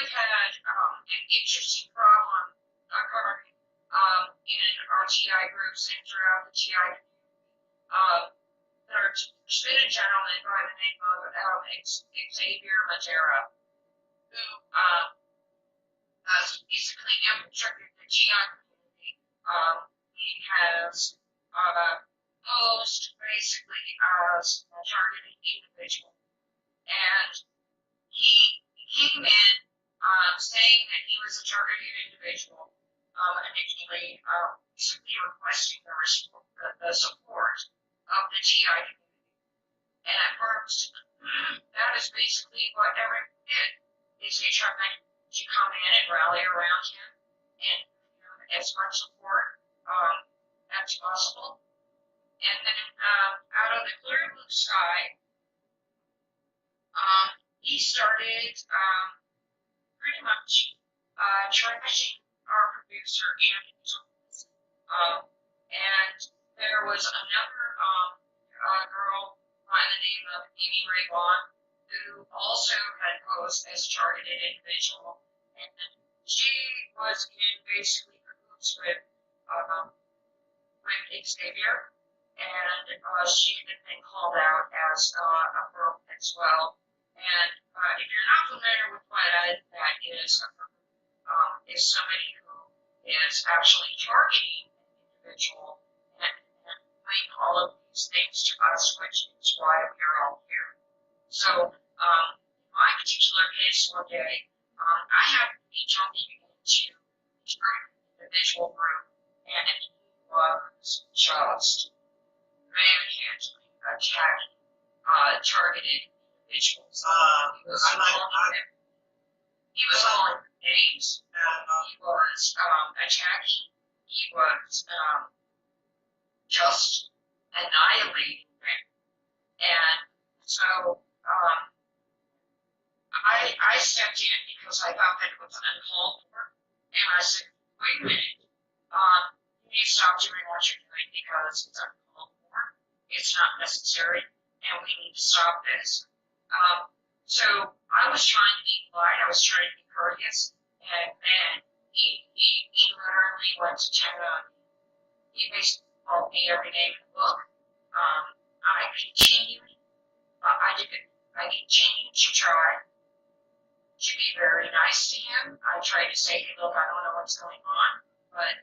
have had an interesting problem occurring in our GI groups and throughout the GI community. There's been a gentleman by the name of Xavier, who has basically infiltrated the GI community. He has posed basically as a targeted individual, and he came in saying that he was a targeted individual, initially simply requesting the support of the GI community. And at first, that is basically what everyone did, is they tried to come in and rally around him and give him as much support as possible. And then out of the clear blue sky, he started pretty much trashing our producer and his office. And there was another girl by the name of Amy Ray Vaughn, who also had posed as a targeted individual, and she was in basically cahoots with Xavier, and she had been called out as a perp as well. And if you're not familiar with what that is, is somebody who is actually targeting an individual and doing all of these things to us, which is why we're all here. So, in my particular case one day, I happened to be jumping into an individual group, and he was just manhandling, attacking, targeted individuals. He was calling names. He was attacking. He was just annihilating them. And so I stepped in because I thought that it was uncalled for. And I said, wait a minute. You need to stop doing what you're doing because it's uncalled for. It's not necessary. And we need to stop this. So I was trying to be polite. I was trying to be courteous. And then he literally went to town on me. He basically called me every name in the book. I continued to try to be very nice to him. I tried to say, hey, look, I don't know what's going on, but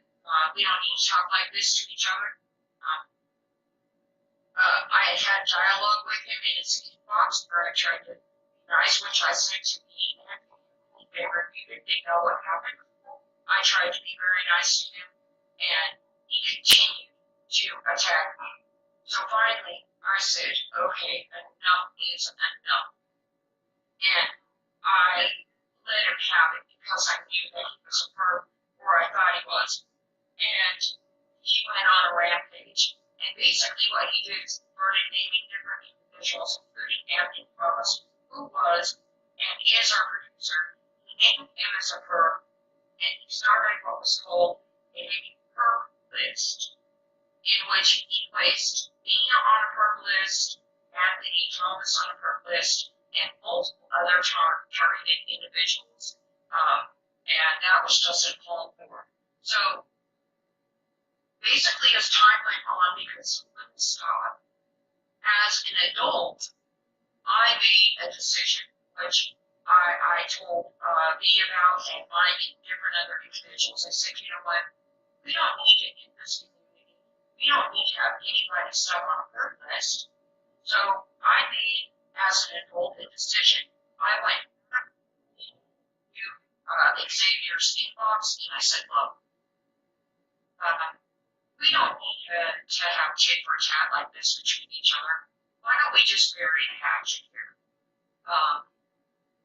we don't need to talk like this to each other. I had dialogue with him in his inbox where I tried to be nice, which I sent to me, and they reviewed it, they know what happened. I tried to be very nice to him, and he continued to attack me. So finally, I said, okay, enough is enough. And I let him have it because I knew that he was a perp, or I thought he was. And he went on a rampage. And basically what he did is started naming different individuals, including Anthony Cross, who was and is our producer. He named him as a perp, and he started what was called a perp list, in which he placed me on a perp list, Anthony Thomas on a perp list, and multiple other targeted individuals. And that was just uncalled for. So basically, as time went on, because he wouldn't stop, as an adult, I made a decision, which I told V about and Mike and different other individuals. I said, you know what, we don't need it in this community. We don't need to have anybody stuck on a perp list. So I made, as an adult, a decision. I went to Xavier's inbox and I said, look, we don't need to have tit for tat like this between each other. Why don't we just bury the hatchet here?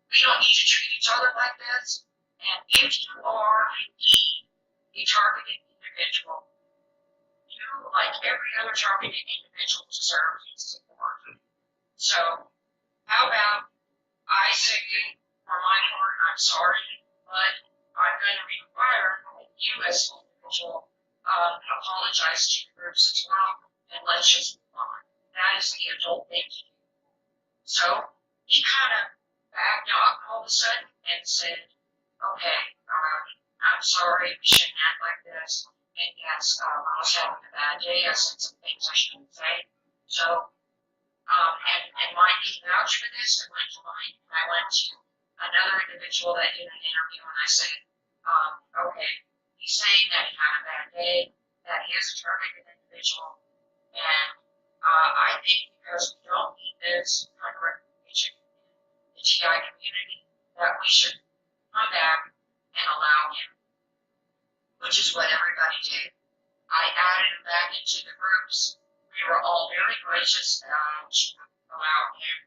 We don't need to treat each other like this. And if you are indeed a targeted individual, you, like every other targeted individual, deserve support. So, how about I say, for my part, I'm sorry, but I'm going to require that you as an individual apologize to your groups as well, and let's just move on. That is the adult thing to do. So he kind of backed off all of a sudden and said, okay, I'm sorry, we shouldn't act like this. And yes, I was having a bad day. I said some things I shouldn't say. So, and Mike can vouch for this. I went to Mike and I went to another individual that did an interview and I said, okay, he's saying that he had a bad day, that he is a targeted individual, and I think because we don't need this kind of recognition in the GI community, that we should come back and allow him, which is what everybody did. I added him back into the groups. We were all very gracious to allow him.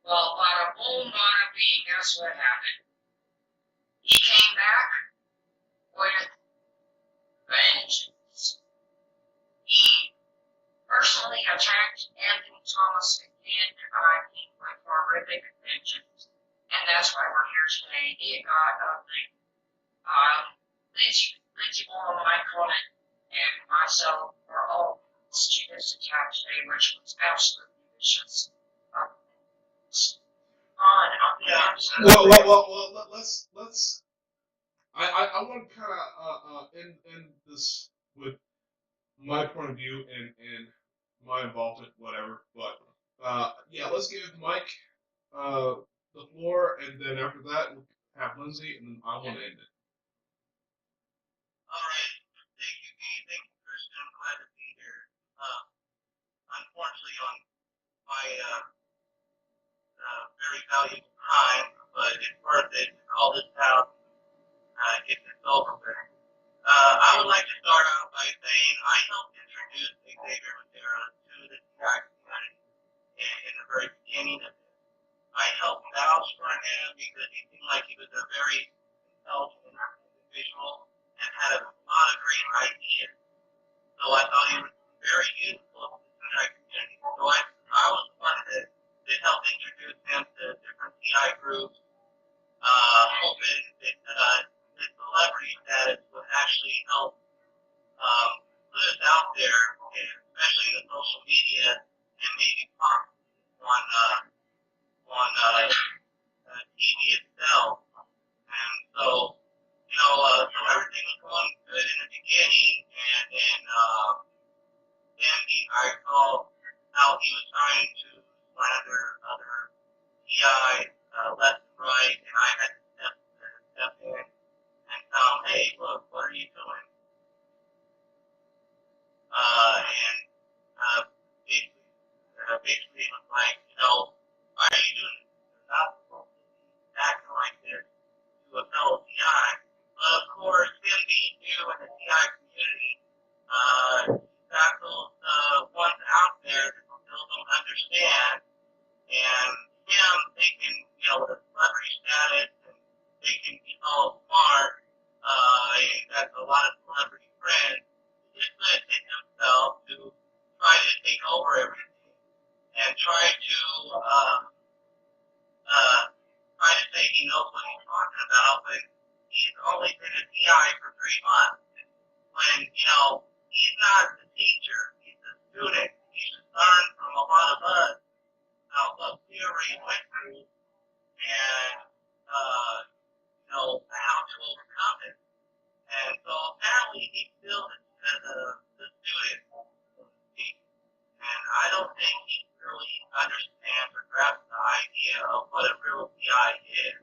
Well, bada boom, bada bing, guess what happened? He came back with vengeance. He personally attacked Anthony Thomas again, I think, with horrific vengeance. And that's why we're here today. It got ugly. Lindsay Moore, my opponent, and myself were all to this attack today, which was absolutely vicious. Let's. I want to kind of end this with my point of view and my involvement, whatever. But yeah, let's give Mike the floor, and then after that we'll have Lindsay, and then I want to end it. All right. Thank you, Pete. Thank you, Kristen. I'm glad to be here. Unfortunately, on my very valuable time, but it's worth it to call this out and get this over with. I would like to start out by saying I helped introduce Xavier to the TI community in the very beginning of this. I helped vouch for him because he seemed like he was a very intelligent individual and had a lot of great ideas. So I thought he was very useful to the TI community. So I was the one that helped introduce him to different TI groups, hoping that the celebrity status would actually help put us out there, and especially in the social media, and maybe pop on TV itself. And so, so everything was going good in the beginning, and then I saw how he was trying to slander other TI left and right, and I had to step in and tell him, hey, look, what are you doing? And basically it was like, why are you doing this? You're not supposed to be acting like this to a fellow TI. But of course, him being new in the TI community, he's got those ones out there that still don't understand, and him thinking, the celebrity status and thinking he's all smart, and got a lot of celebrity friends, he's limited himself to try to take over everything and try to say he knows what he's talking about, but he's only been a TI for 3 months. When, he's not the teacher, he's the student. He should learn from a lot of us what we already went through and, how to overcome it. And so apparently he feels it as the student, so to speak. And I don't think he really understands or grasps the idea of what a real TI is.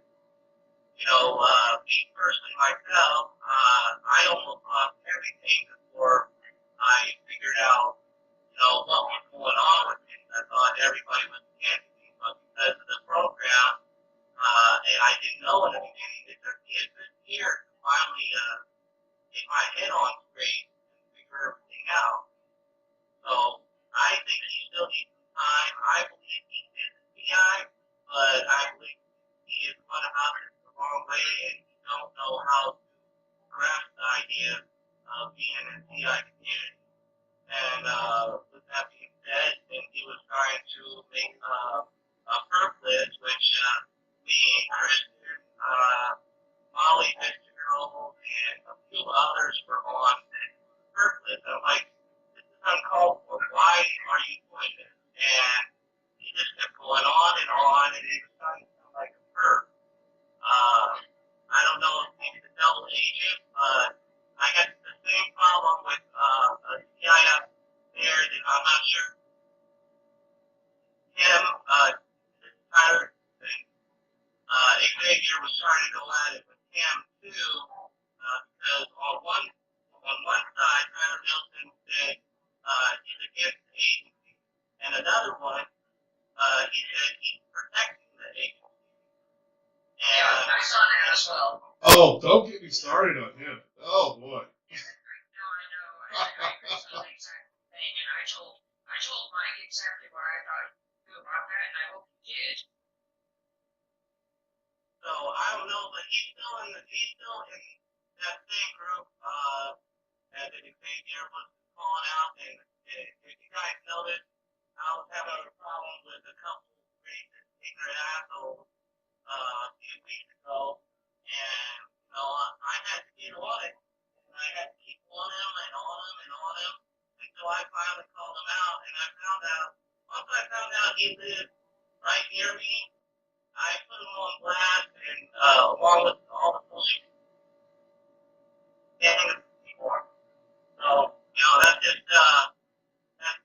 Me personally myself, I almost lost everything before I figured out, what was going on with me. I thought everybody was against me, but because of the program, and I didn't know in the beginning, it took me a good year to finally get my head on straight and figure everything out. So I think he still needs some time. I believe he is a TI, but I believe he is going about it the wrong way, and he don't know how to grasp the idea of being in the TI community. And with that being said, then he was trying to make a perp list, which me, Kristen, Molly Fitzgerald, and a few others were on the perp list. I'm like, this is uncalled for. Why are you doing this? And he just kept going on, and it was starting to sound like a perp. I don't know if Xavier was trying to go at it with him too, because on one side, Tyler Nelson said he's against the agency, and another one, he said he's protecting the agency. Yeah, I saw that as well. Oh, don't get me started on him. Oh boy. No, I know. I saw the exact thing, and I told Mike exactly what I thought he knew about that, and I hope he did. So I don't know, but he's still in that same group that Xavier was calling out, and if you guys noticed, I was having a problem with a couple racist ignorant assholes a few weeks ago, and I had to get on it, and I had to keep on him and on him and on him until I finally called him out, and once I found out he lived right near me, I put him on blast, and along with all the police and people. So, that's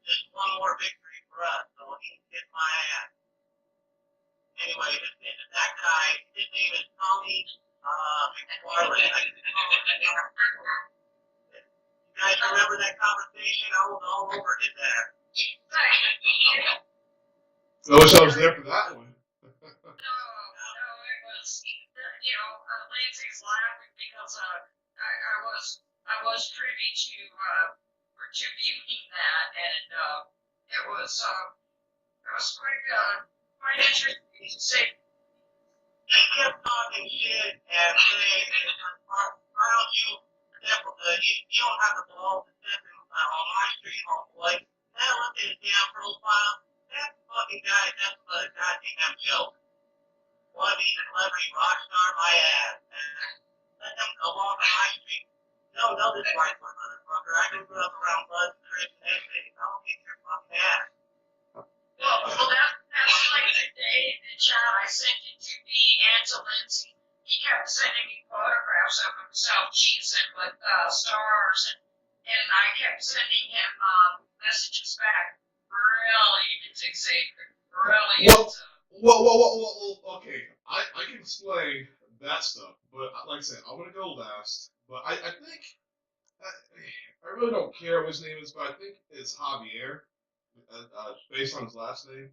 just one more victory for us. So he can kiss my ass. Anyway, that guy, his name is Tommy McFarland. You guys remember that conversation? I was all over his ass. I wish I was there for that one. No, it was, Lindsay's laughing because I was privy to viewing that, and it was quite interesting to say. He kept talking shit and saying, why don't you don't have the balls to step on my street, homeboy. Now look at his damn profile. That fucking guy is nothing but a goddamn joke. Wanna be a celebrity rock star my ass, and let him go off on my street. You don't know this white boy, motherfucker. I grew up around Buzz and Chris and everything. I'll kick your fucking ass. Well, that's like the day in the chat I sent it to me and to Lindsay. He kept sending me photographs of himself cheesing with stars, and I kept sending him messages back. Brilliant, Xavier. Brilliant. Well, okay. I can explain that stuff, but like I said, I'm going to go last. But I think, I really don't care what his name is, but I think it's Xavier, based on his last name.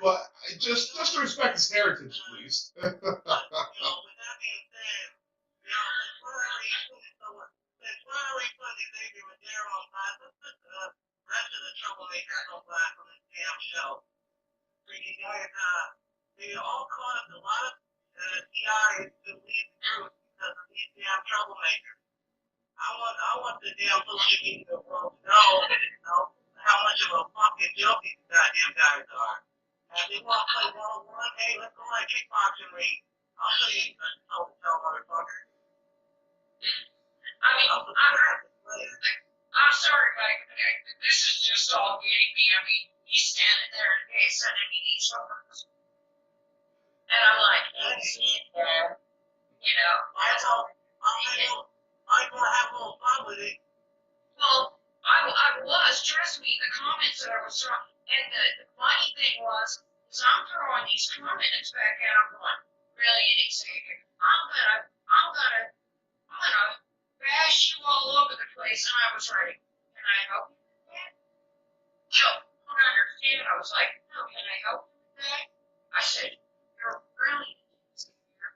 But just to respect his heritage, please. With that being said, since we're already putting Xavier with Darryl on blast, let's put the rest of the troublemakers on blast on this damn show. You guys, they all caused a lot of TIs to leave the group because of these damn troublemakers. I want the damn social media world to know how much of a fucking joke these goddamn guys are. And they want to play one-on-one, hey, let's go on a kickboxing ring. I'll show you tell motherfucker. I'm sorry, Mike. This is just all getting me. I mean, he's standing there and he's sending me these photos. And I'm like, yeah. I'm going to have a little fun with it. Well, I was, trust me, the comments that I was throwing, and the funny thing was, is I'm throwing these comments back at him going, really, Xavier, I'm gonna bash you all over the place, and I was writing, can I help you with that? No, I don't understand. I was like, no, can I help you with that? I said, you're brilliant, Xavier.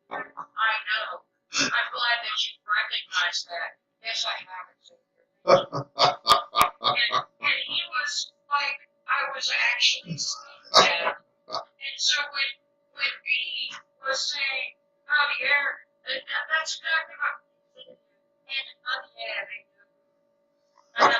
I know. I'm glad that you recognize that. Yes, I have it, Xavier. And he was like, I was actually saying that. And so when B was saying, Javier, that's exactly what he said. And Javier, and I'm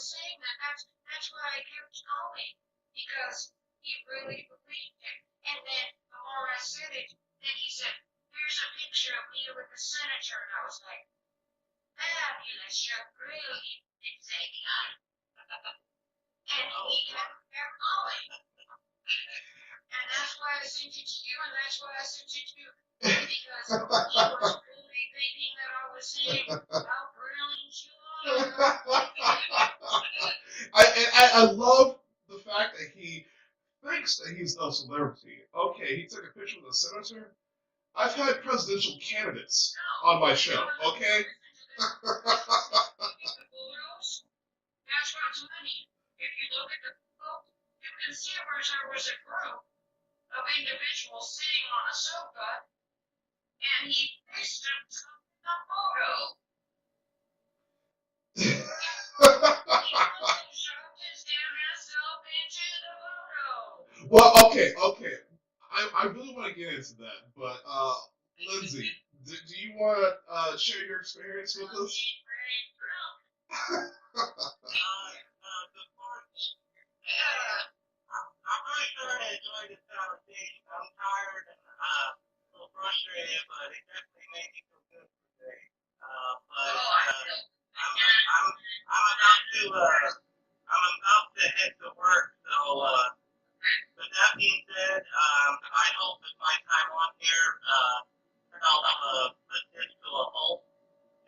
saying that's why I kept going, because he picture of me with the senator, and I was like, fabulous, you're brilliant, Xavier. And he kept calling. And that's why I sent it to you, and that's why I sent it to you. Because he was really thinking that I was saying how brilliant you are. I love the fact that he thinks that he's a celebrity. Okay, he took a picture with a senator. I've had presidential candidates on my show, okay? That's what's funny. If you look at the photo, you can see where there was a group of individuals sitting on a sofa, and he placed them in a photo. He shoved his damn self into the photo. Well, okay. I really want to get into that, but Lindsay, do you want to share your experience with us? I'm really sure I enjoyed this conversation. I'm tired and a little frustrated, but it definitely made me feel good today. I'm about to head to work, so with that being said, I hope that my time on here helped put this to a halt,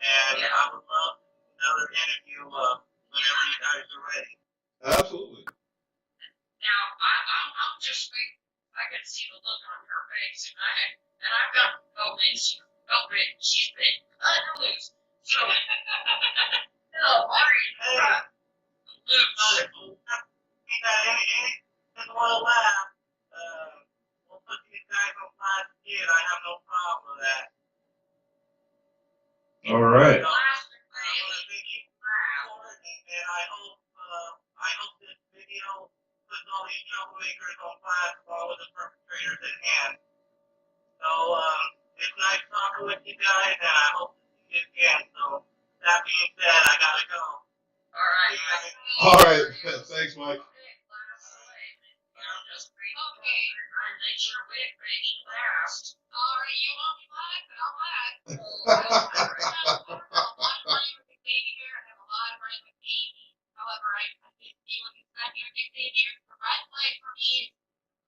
and I would love another interview whenever you guys are ready. Absolutely. Now, I'm just waiting. I can see the look on her face, and I've got she's been cut loose. So, no worries. Loose. Just want to laugh. We'll put these guys on blast again. I have no problem with that. All right. I want to thank you for it, and I hope this video puts all these troublemakers on blast along with the perpetrators in hand. So, it's nice talking with you guys, and I hope to see you again. So, that being said, I gotta go. All right. Thanks, Mike. Okay, I let your wig make you last. Alright, you won't be black, but I'll black. I have a lot of money with Xavier, I have a lot of money with Amy. However, I did see what you said here, Xavier. The red flag for me is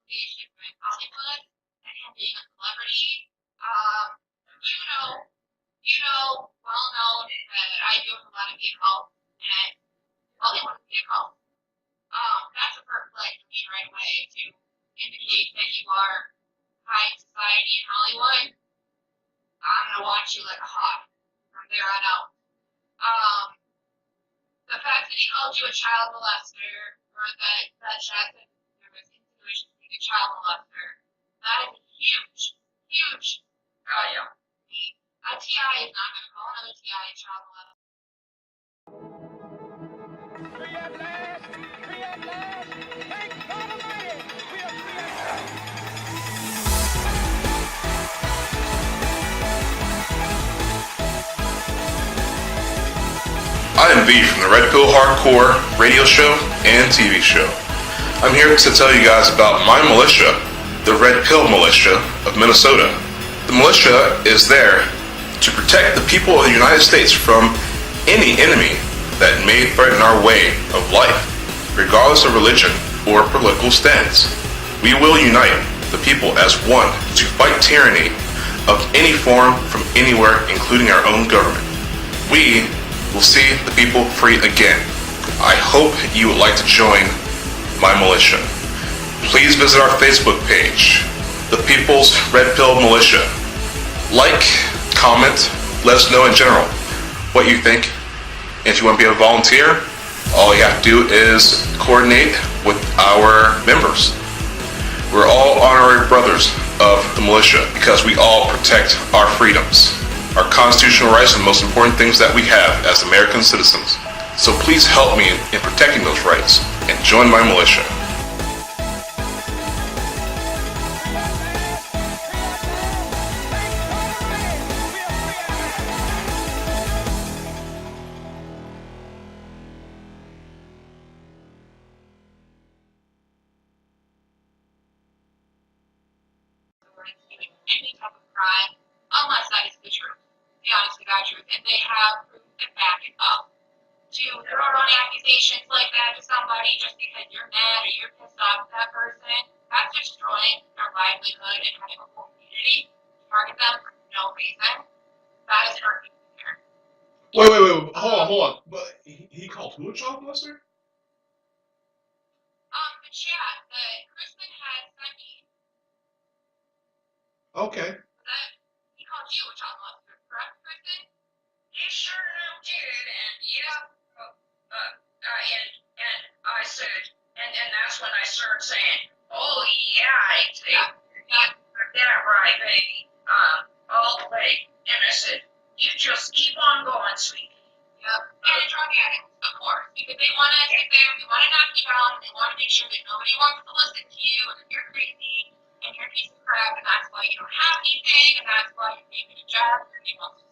affiliation with Hollywood and him being a celebrity. Well known that I do a lot of good help, and Hollywood is good help. That's a perp flag for me right away to indicate that you are high in society in Hollywood. I'm gonna watch you like a hawk from there on out. The fact that he called you a child molester, or that Jack said there was insinuation to being a child molester, that is huge. A TI is not gonna call another TI a child molester. Free at last, thank God Almighty, we are free at last. I am V from the Red Pill Hardcore radio show and TV show. I'm here to tell you guys about my militia, the Red Pill Militia of Minnesota. The militia is there to protect the people of the United States from any enemy that may threaten our way of life, regardless of religion or political stance. We will unite the people as one to fight tyranny of any form from anywhere, including our own government. We will see the people free again. I hope you would like to join my militia. Please visit our Facebook page, The People's Red Pill Militia. Like, comment, let us know in general what you think. If you want to be a volunteer, all you have to do is coordinate with our members. We're all honorary brothers of the militia because we all protect our freedoms. Our constitutional rights are the most important things that we have as American citizens. So please help me in protecting those rights and join my militia. Any type of crime, unless somebody just because you're mad or you're pissed off at that person, that's destroying their livelihood and having a whole community. Target them for no reason. That is hurting here. Wait. Hold on. But he called who a child molester? The chat that Kristen had sent me. Okay. That he called you a child molester, correct, Kristen? You sure enough did, and and I said, and that's when I started saying, oh yeah, Xavier, that right, baby, all the way. And I said, you just keep on going, sweetie. Yep. And a drug addict, of course, because they want to sit there, they want to knock you down, they want to make sure that nobody wants to listen to you, and you're crazy, and you're a piece of crap, and that's why you don't have anything, and that's why you're taking a job, and they want to.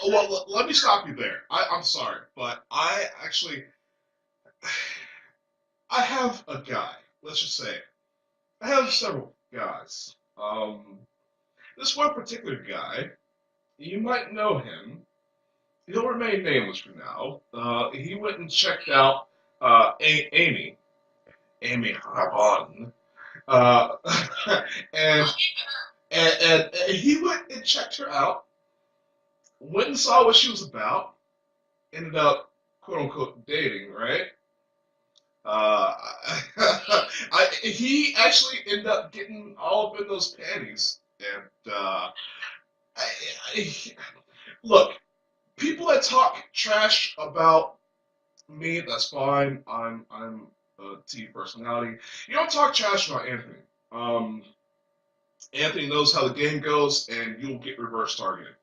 Well, let me stop you there. I'm sorry, but I have a guy. Let's just say, I have several guys. This one particular guy, you might know him. He'll remain nameless for now. He went and checked out Amy Raban, and he went and checked her out. Went and saw what she was about. Ended up, quote unquote, dating, right? He actually ended up getting all up in those panties, and look, people that talk trash about me, that's fine. I'm a T personality. You don't talk trash about Anthony. Anthony knows how the game goes, and you'll get reverse targeted.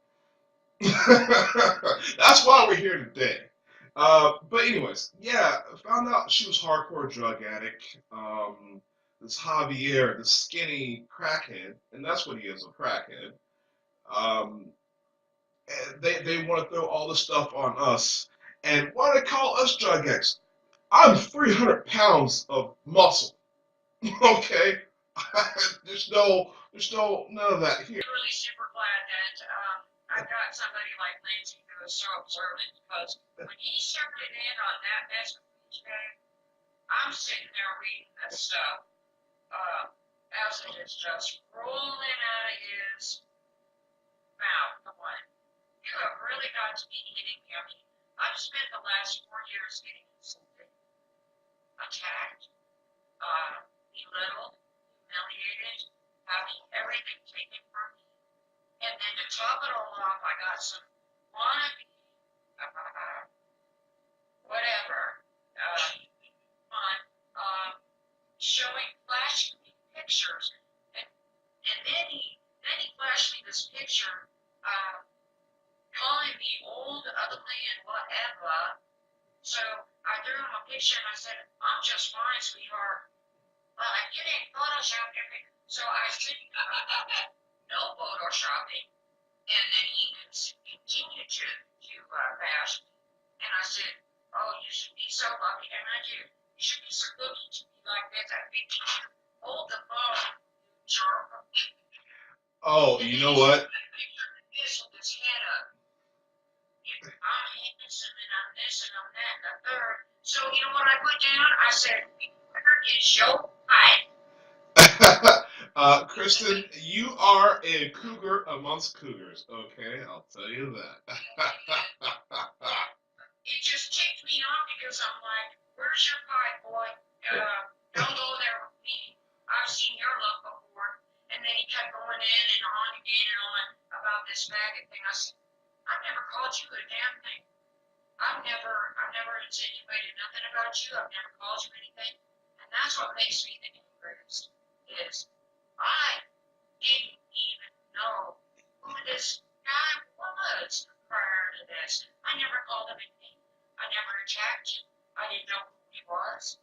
That's why we're here today. But anyways, yeah, found out she was hardcore drug addict. This Xavier, the skinny crackhead, and that's what he is, a crackhead. And they want to throw all this stuff on us. And why do they call us drug addicts? I'm 300 pounds of muscle. Okay? there's no none of that here. I'm really super glad that I've got somebody like Lindsay who is so observant, because when he started in on that mess with me today, I'm sitting there reading this stuff as it is just rolling out of his mouth. Going, you have really got to be kidding me. I mean, I've spent the last 4 years getting insulted, attacked, belittled, humiliated, having everything taken from me. And then to top it all off, I got some wannabe, whatever, showing, flashing me pictures. And then he flashed me this picture, calling me old, ugly, and whatever. So I threw him a picture and I said, I'm just fine, sweetheart. Well, I didn't Photoshop everything. So I said, no Photoshopping. And then he continued to bash me. And I said, oh, you should be so lucky. And I do. You should be so lucky to be like this. I think you should hold the phone, you jerk. Oh, you know what? This with his head up. I'm Henderson and I'm this and I'm that and the third. So you know what I put down? I said, where is your height? Kristen, you are a cougar amongst cougars, okay? I'll tell you that. It just ticked me off because I'm like, where's your pie, boy? Don't go there with me. I've seen your look before. And then he kept going in and on again and on about this faggot thing. I said, I've never called you a damn thing. I've never insinuated nothing about you. I've never called you anything. And that's what makes me the angriest, is I didn't even know who this guy was prior to this. I never called him anything. I never attacked him. I didn't know who he was.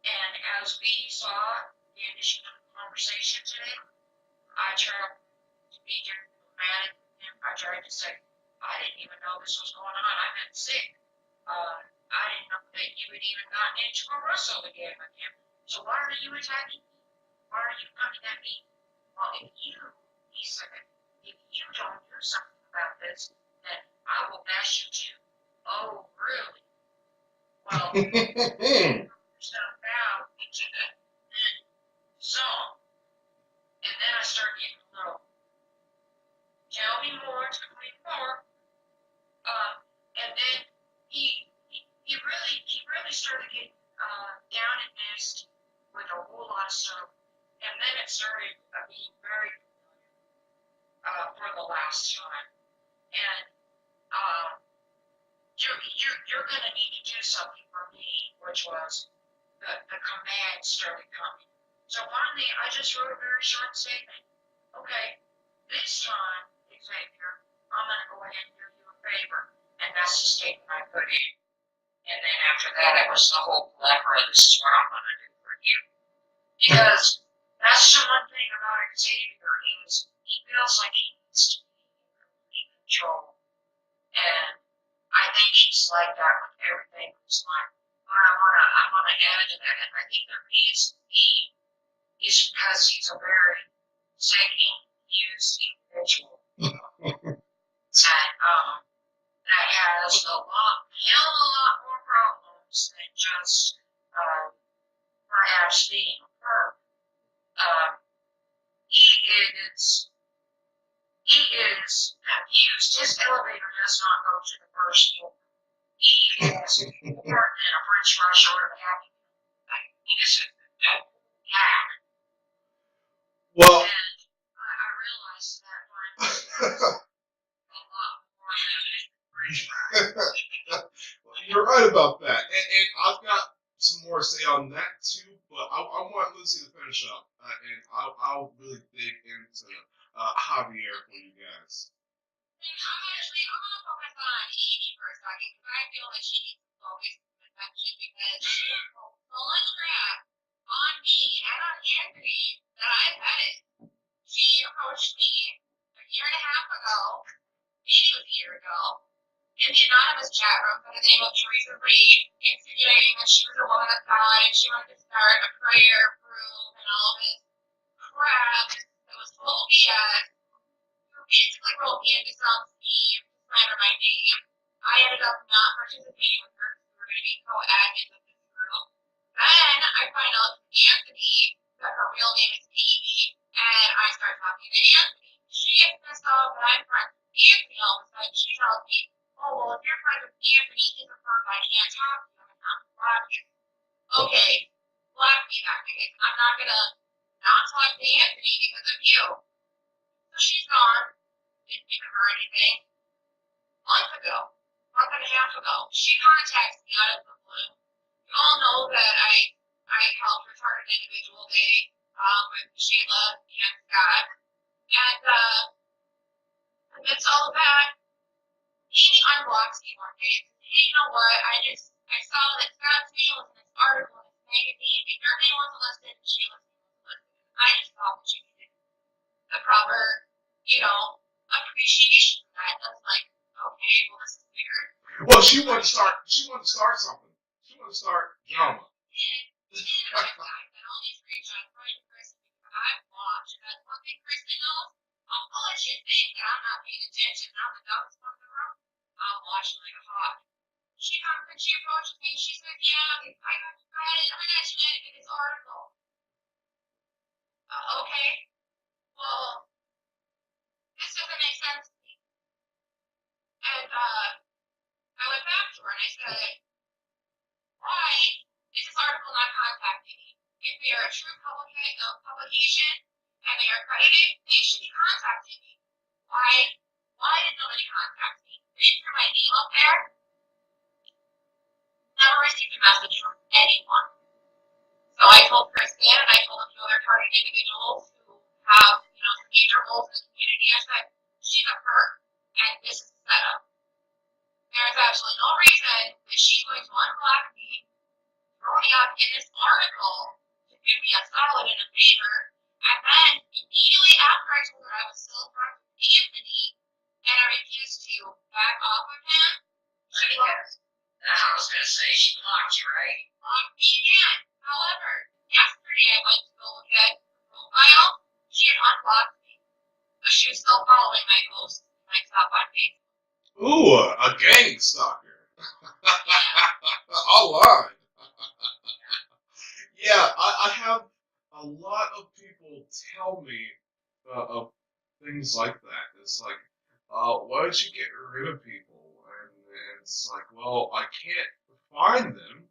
And as we saw the initial conversation today, I tried to be diplomatic with him. I tried to say, I didn't even know this was going on. I've been sick. I didn't know that you had even gotten into a wrestle again with him. So why are you attacking me? Why are you coming at me? Well, he said, if you don't do something about this, then I will bash you too. Oh, really? Well, stuff out into the song. And then I started getting a little, tell me more, tell me more. And then he really started getting down and nasty with a whole lot of stuff. And then it started being very for the last time. And you're going to need to do something for me, which was the command started coming. So finally, I just wrote a very short statement. Okay, this time, Xavier, I'm going to go ahead and do you a favor. And that's the statement I put in. And then after that, it was the whole plethora. This is what I'm going to do for you. Because that's the one thing about Xavier is he feels like he needs to be in control. And I think he's like that with everything in his life. But I want to add to that. And I think the reason is because he's a very used individual. And that has a lot more problems than just perhaps being a perp. He is abused. His elevator does not go to the first floor. He is more than a French fry short of a happy meal. He is a cat. Well, and I realized that when a lot more than French fries. You're right about that, and I've got some more to say on that too. But I want Lucy to finish up, and I'll really dig into Javier for you guys. I'm gonna focus on Evie for a second because I feel that she needs to focus attention because she pulled so much crap on me and on Anthony that I vetted. She approached me a year and a half ago, maybe it was a year ago, in the anonymous chat room by the name of Teresa Reed, insinuating that she was a woman of God and she wanted to start a prayer group and all this crap that was total BS. Basically wrote me into some scheme to slander my name. I ended up not participating with her because we were going to be co-admins of this group. Then I find out from Anthony that her real name is Evie, and I start talking to Anthony. She gets pissed off that I'm friends with Anthony all of a sudden. She tells me, oh, well, if you're friends with Anthony, he's a perp, I can't talk to him and not block you. Okay, block me that because I'm not going to not talk to Anthony because of you. So she's gone. Didn't give her anything. Month and a half ago, she contacts me out of the blue. You all know that I helped retarded individual day with Sheila and Scott. And amidst all of that, he unblocks me one day and says, hey, you know what? I saw that Scott's name was in this article in this magazine, but your name wasn't listed and Sheila's name was listed. I just thought that you needed the proper, appreciation for that. I was like, okay, well, this is weird. Well, she wanted to start something. She wanted to start drama. I've got all these screenshots right to Kristen because I've watched. And that's one thing Kristen knows. I'll let you think that I'm not paying attention. I'm the dumbest one in the room. I'm watching like a hawk. She comes and she approaches me and she says, yeah, I got you read it. I got you edited this article. Okay. Well, this doesn't make sense to me. And I went back to her and I said, why is this article not contacting me? If they are a true publication and they are accredited, they should be contacting me. Why did nobody contact me? They didn't put my name up there. Never received a message from anyone. So I told Kristen and I told a few other targeted individuals who have, some major roles in the community. I said, she's a perp and this is a setup. There's absolutely no reason that she's going to unblock me, throw me up in this article to do me a solid and a favor, and then immediately after I told her I was still friends with Anthony and I refused to back off of him, she was. I was going to say, she blocked you, right? Blocked me again. However, yesterday I went to go look at her profile. She had unblocked me, but she was still following my posts and my stuff on Facebook. Ooh, a gang stalker. Online. Yeah, I have a lot of people tell me of things like that. It's like, why don't you get rid of people? And it's like, well, I can't find them.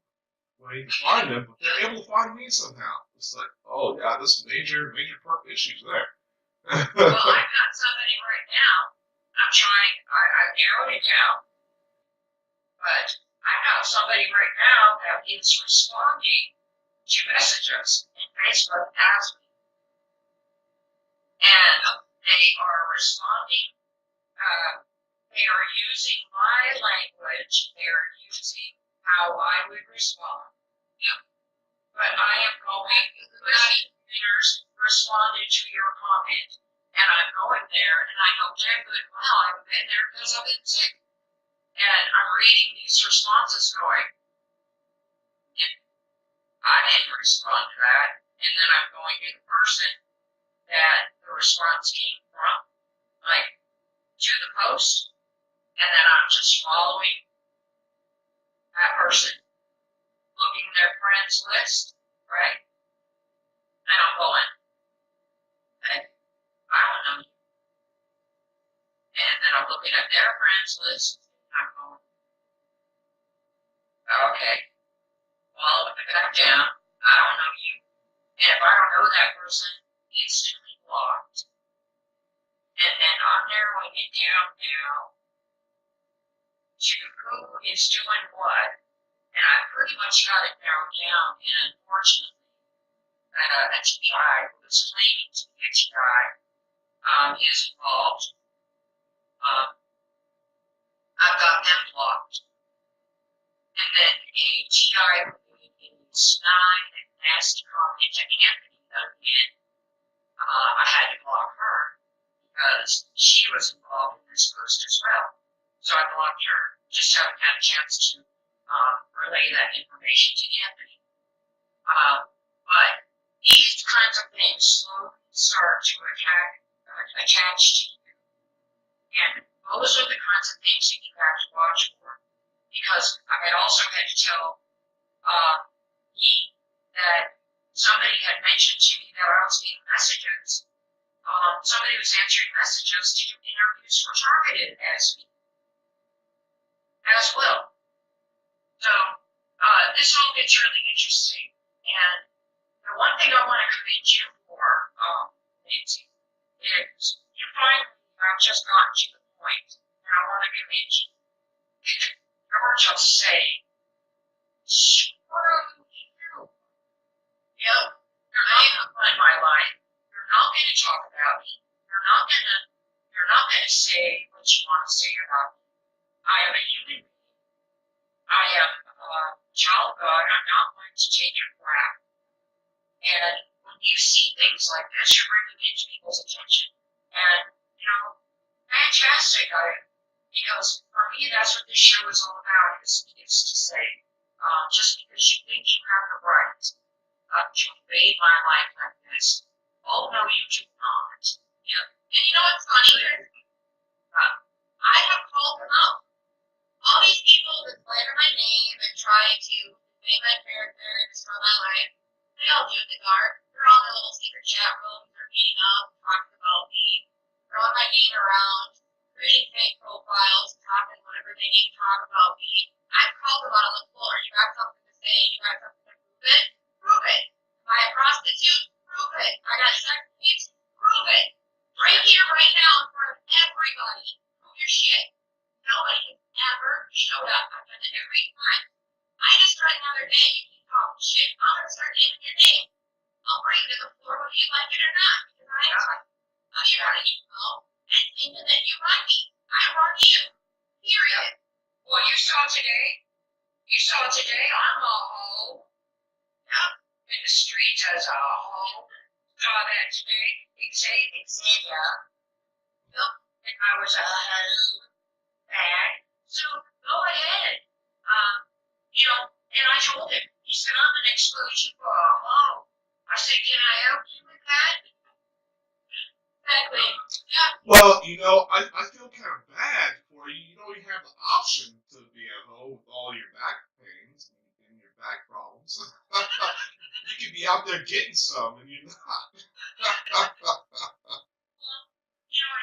Well, you can find them, but they're able to find me somehow. It's like, oh yeah, this major perp issues there. Well, I've got somebody right now. I've narrowed it down, but I have somebody right now that is responding to messages in Facebook as me. And they are responding, they are using my language, they are using how I would respond. Yep. But I am going, there's responded to your comment, and I'm going there, and I know damn good well I haven't been there because I've been sick. And I'm reading these responses going, I didn't respond to that. And then I'm going to the person that the response came from, like, to the post, and then I'm just following that person, looking at their friends list, right? And I'm going, hey, I don't know you. And then I'm looking at their friends list, and I'm going, okay, following it back down, I don't know you. And if I don't know that person, instantly blocked. And then I'm narrowing it down now to who is doing what. And I pretty much got it narrowed down, and unfortunately, a TI who is claiming to be a TI is involved. I've got them blocked. And then a TI who made a snide and nasty comment to Anthony again, I had to block her because she was involved in this post as well. So I blocked her. Just haven't had a chance to relay that information to Anthony. But these kinds of things slowly start to attach to you. And those are the kinds of things that you have to watch for. Because I had also had to tell that somebody had mentioned to me that I was getting messages. Somebody was answering messages to do interviews for Targeted as well. So this all gets really interesting. And the one thing I want to commend you for, Nancy, is you finally have just gotten to the point, and I want to commend you. You're just saying, screw you. Yep, you're not going to find my life. You're not going to talk about me. You're not going to say what you want to say about me. I am a human being. I am a child of God. I'm not going to take your crap. And when you see things like this, you're bringing it to people's attention. And, fantastic. Because for me, that's what this show is all about, is to say, just because you think you have the right to invade my life like this, oh, no, you do not. Yeah. And you know what's funny? I have called them out. All these people that slander my name and try to defame my character and destroy my life, they all do it in the dark. They're all in their little secret chat rooms. They're meeting up, talking about me, throwing my name around, creating fake profiles, talking whatever they need to talk about me. I've called them out on the floor. You got something to say? You got something to prove it? Prove it. Am I a prostitute? Prove it. I got sex tapes? Prove it. Right here, right now, in front of everybody. Prove your shit. Nobody has ever showed up. I've done it every time. I just tried another day. You keep talking shit. I'm going to start naming your name. I'll bring you to the floor whether you like it or not. Because I am. I'm sure that you know. And thinking that you run me. I run you. Period. Well, you saw today. I'm a hoe. Yep. In the streets as a hoe. Saw that today. Xavier. Yep. And I was a hoe. Bad. So go ahead. And I told him, he said, I'm going to expose you for a hoe. I said, can I help you with that? Exactly. Yeah. Well, I feel kind of bad for you. You have the option to be a hoe. be out there getting some, and you're not. I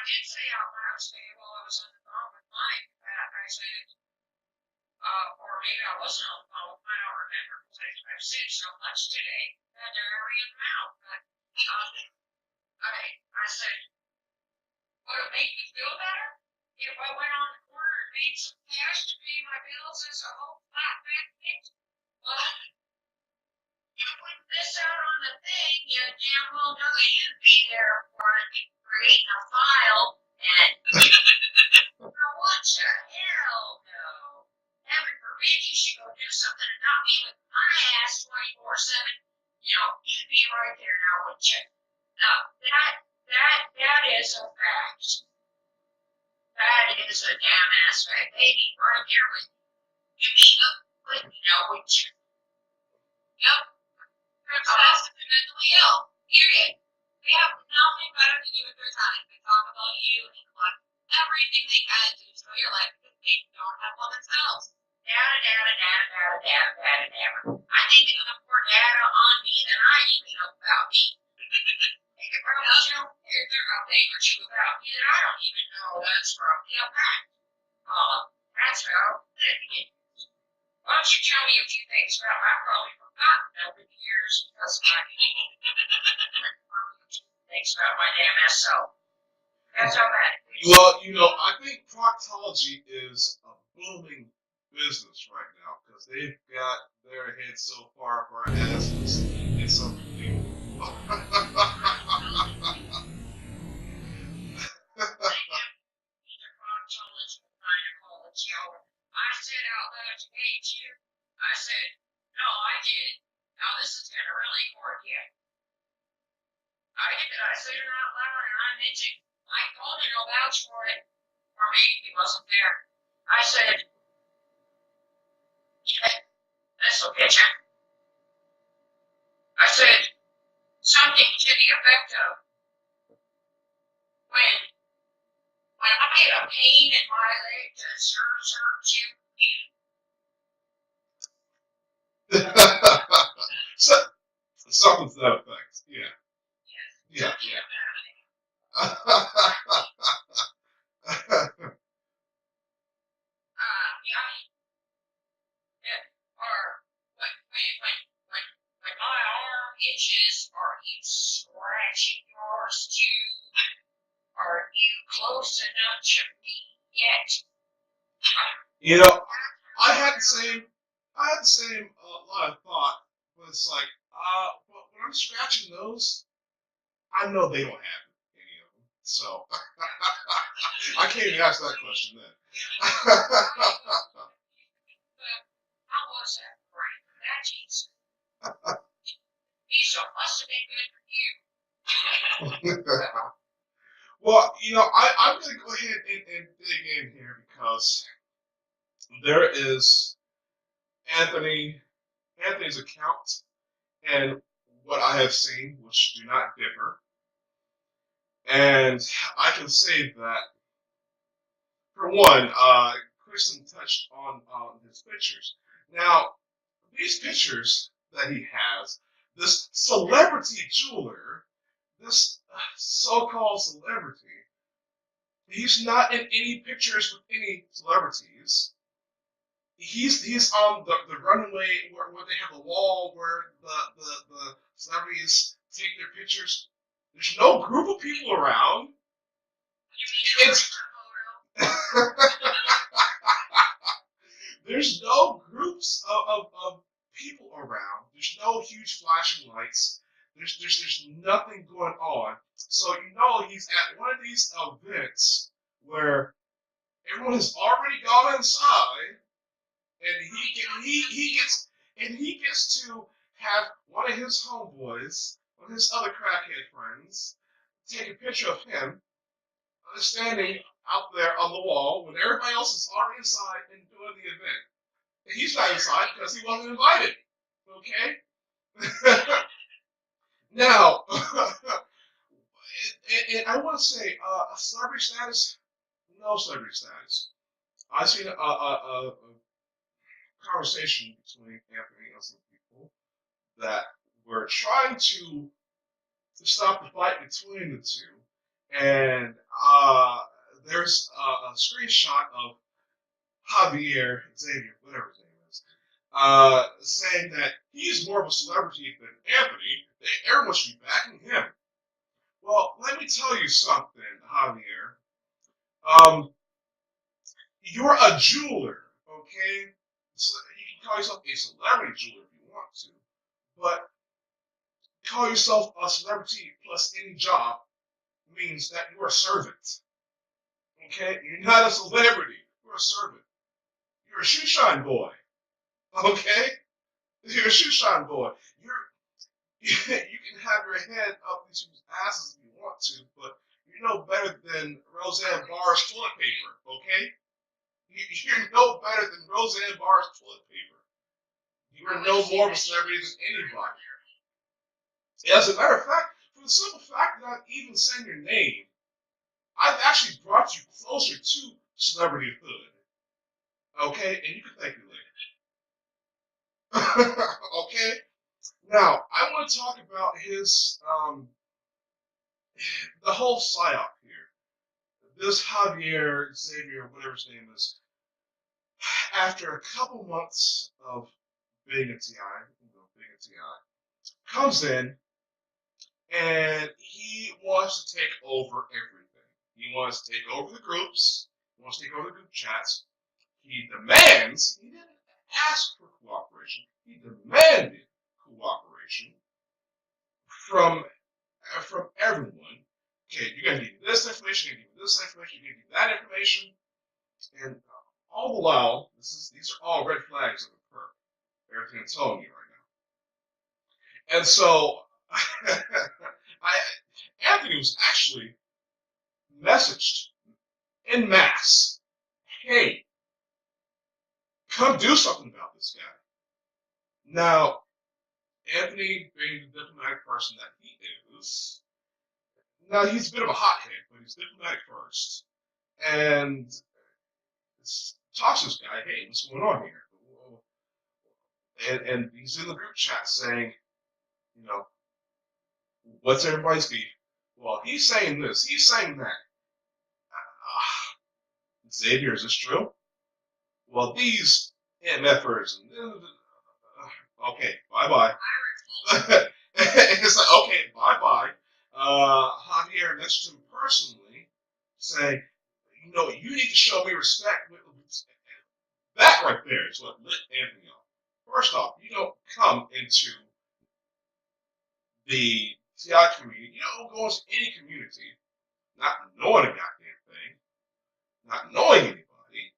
did say out loud today while I was on the phone with Mike that I said, or maybe I wasn't on the phone with Mike, I don't remember, because I've said so much today that they're already in the mouth. But I said, would it make me feel better if I went on the corner and made some cash to pay my bills as a whole flat fat bitch? Well, you wouldn't miss out on the thing. You damn well know you'd be there for it, creating a file, and what the hell no. Heaven forbid you should go do something and not be with my ass 24/7. You'd be right there now, wouldn't you? No, that is a fact. That is a damn ass fact. They'd be right there with you. You'd be up with me now, wouldn't you? Yep. Perps and mentally ill. Period. They have nothing better to do with their time. They talk about you and collect everything they can to destroy your life because they don't have one themselves. Data. I think they have more data on me than I even know about me. They can probably show if they're a thing or two about me that I don't even know. That's probably a fact. That's how it is. Why don't you tell me a few things about I've probably forgotten over the years because I things about my damn ass self. That's how bad it is. Well, I think proctology is a booming business right now because they've got their heads so far up our asses in some people. I said out loud today too. I said, no, I did. Now this is gonna really work yet. I did it. I said it out loud and I meant it. I told him no vouch for it. For me, he wasn't there. I said, yeah, this will get you. I said something to the effect of when I get a pain in my leg that serves you. Something to that effect. Yeah. Yeah. Or when my arm itches, are you scratching yours too? Are you close enough to me yet? I had the same line of thought, but it's like, but when I'm scratching those, I know they don't have any of them, so I can't even ask that question then. How was that brain? That cheese. These must have been good for you. Well, I'm going to go ahead and dig in here because there is Anthony's account and what I have seen, which do not differ. And I can say that, for one, Kristen touched on his pictures. Now, these pictures that he has, this celebrity jeweler, this so-called celebrity, he's not in any pictures with any celebrities. He's on the runway where they have a wall where the celebrities take their pictures. There's no group of people around. There's no groups of people around. There's no huge flashing lights. There's nothing going on. So he's at one of these events where everyone has already gone inside, and he gets to have one of his homeboys, one of his other crackhead friends, take a picture of him standing out there on the wall when everybody else is already inside and doing the event. And he's not inside because he wasn't invited. Okay? Now, and I want to say, celebrity status? No celebrity status. I've seen a conversation between Anthony and some people that were trying to stop the fight between the two, and there's a screenshot of Xavier, whatever his name is, saying that he's more of a celebrity than Anthony. Everyone should be backing him. Well, let me tell you something, Javier. You're a jeweler, okay? So you can call yourself a celebrity jeweler if you want to, but call yourself a celebrity plus any job means that you're a servant. Okay? You're not a celebrity. You're a servant. You're a shoe shine boy. Okay? You're a shoe shine boy. You can have your head up these people's asses if you want to, but you're no better than Roseanne Barr's toilet paper. Okay? You're no better than Roseanne Barr's toilet paper. You are no more of a celebrity than anybody. As a matter of fact, for the simple fact that I'm even saying your name, I've actually brought you closer to celebrityhood. Okay? And you can thank me later. Okay? Now, I want to talk about his, the whole psyop here. This Xavier, whatever his name is, after a couple months of being a TI, comes in and he wants to take over everything. He wants to take over the groups. He wants to take over the group chats. He demands, he didn't ask for cooperation, he demanded cooperation from everyone. Okay, you're going to give me this information, you're going to give me this information, you're going to give me that information. And all the while, these are all red flags of the perp. Everything I'm telling you right now. And so, Anthony was actually messaged en masse, hey, come do something about this guy. Now, Anthony, being the diplomatic person that he is, now he's a bit of a hothead, but he's diplomatic first, and talks to this guy, hey, what's going on here? And he's in the group chat saying, you know, what's everybody's beef? Well, he's saying this, he's saying that. Xavier, is this true? Well, these MFers, okay, bye-bye. It's like, okay, bye-bye. Javier messaged him personally, saying, you know, you need to show me respect. That right there is what lit Anthony up. First off, you don't come into the CI community, you don't go into any community not knowing a goddamn thing, not knowing anybody,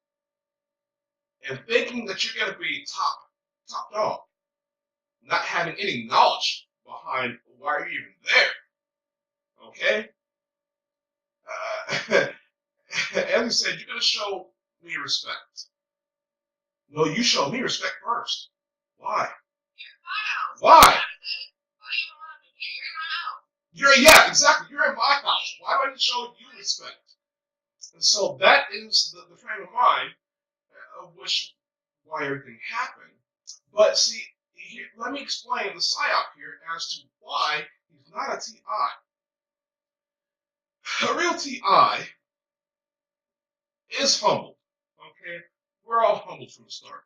and thinking that you're going to be top dog, not having any knowledge behind why you're even there. Okay? Anthony said, you're going to show me respect. No, you show me respect first. Why? Why? Yeah, exactly. You're in my house. Why do I need to show you respect? And so that is the frame of mind of why everything happened. But see, let me explain the psyop here as to why he's not a TI. A real TI is humbled. Okay? We're all humbled from the start.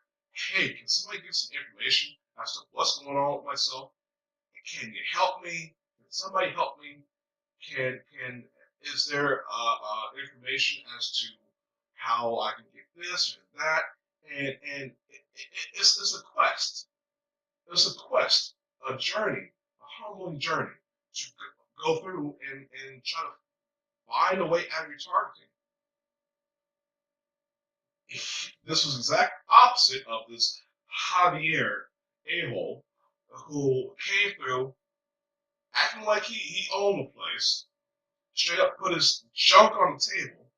Hey, can somebody give some information as to what's going on with myself? Can you help me? Can somebody help me? Is there information as to how I can get this or that? And it's a quest. It's a quest, a journey, a humbling journey to go through and try to find a way out of your targeting. This was the exact opposite of this Xavier a-hole who came through acting like he owned the place, straight up put his junk on the table,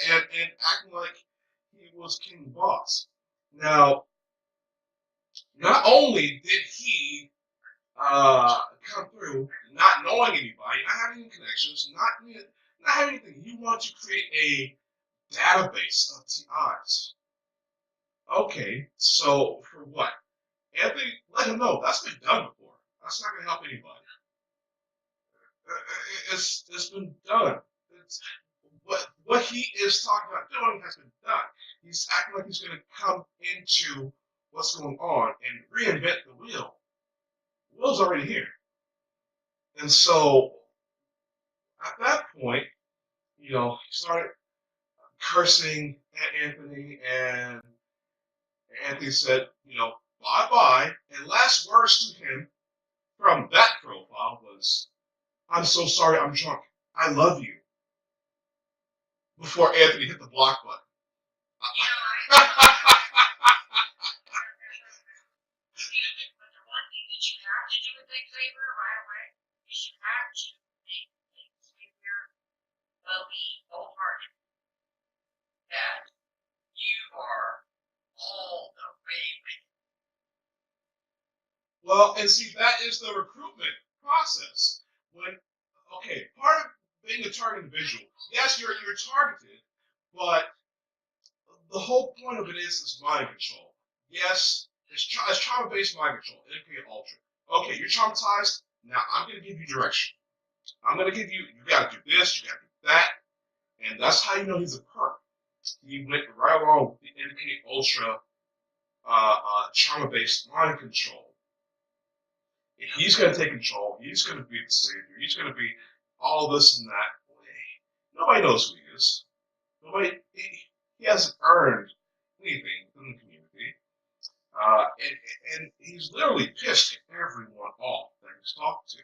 and acting like he was king boss. Now, not only did he come through not knowing anybody, not having any connections, not having anything, he wanted to create a database of TIs. Okay, so for what? Anthony let him know that's been done before. That's not going to help anybody. It's been done. What he is talking about doing has been done. He's acting like he's going to come into what's going on and reinvent the wheel. The wheel's already here. And so, at that point, he started cursing at Anthony, and Anthony said, bye-bye. And last words to him from that profile was, I'm so sorry, I'm drunk. I love you. Before Anthony hit the block button. But the one thing that you have to do with Xavier right away is you have to make Xavier believe wholeheartedly that you are all the way with him. Well, and see, that is the recruitment process. Part of being a target individual, yes, you're targeted, but the whole point of it is mind control. Yes, it's trauma-based mind control, aka Ultra. Okay, you're traumatized, now I'm going to give you direction. I'm going to give you got to do this, you got to do that, and that's how you know he's a perp. He went right along with the aka Ultra trauma-based mind control. If he's going to take control, he's going to be the savior, he's going to be all this and that. Nobody knows who he is. He hasn't earned anything in the community. And he's literally pissed everyone off that he's talked to.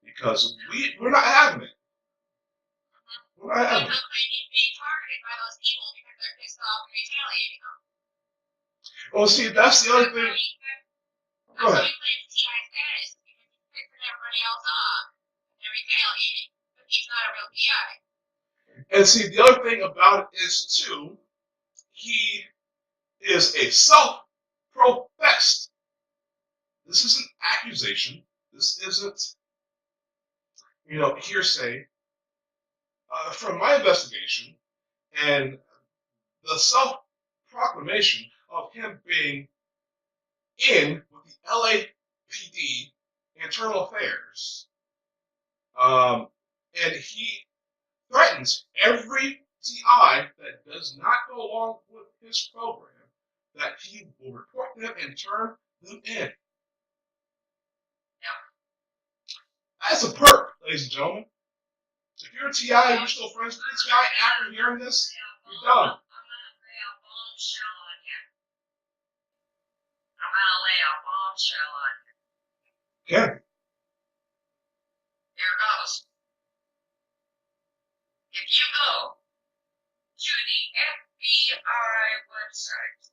Because we're not having it. We're not having it. He's being targeted by those people because they're pissed off and retaliating on him. Well, see, that's the other thing. Go ahead. That's why he plays TI status, because he's pissing everybody else off and retaliating. But he's not a real TI. And see, the other thing about it is, too, he is a self-professed. This isn't accusation. This isn't, hearsay. From my investigation and the self-proclamation of him being in with the LAPD Internal Affairs, and he threatens every TI that does not go along with his program that he will report them and turn them in. That's a perp, ladies and gentlemen. If you're a TI and you're still friends with this guy after hearing this, you're done. I'm gonna lay a bombshell on you. I'm gonna lay a bombshell on you. Okay. Here goes. If you go to the FBI website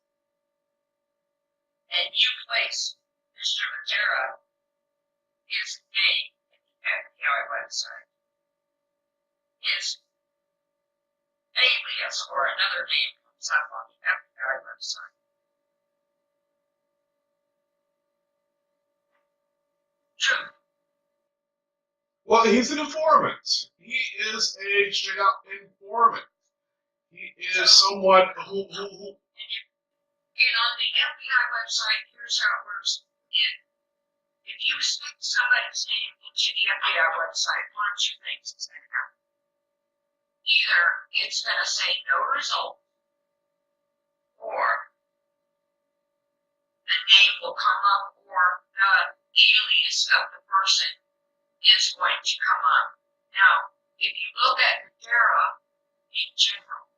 and you place Mr. Matera, his name in the FBI website, his alias or another name comes up on the FBI website. True. Well, he's an informant. He is a straight-out informant. He is someone who. And on the FBI website, here's how it works. If you stick somebody's name into the FBI website, one of two things is going to happen. Either it's going to say no result, or the name will come up, or the alias of the person is going to come up. Now, if you look at Matera in general,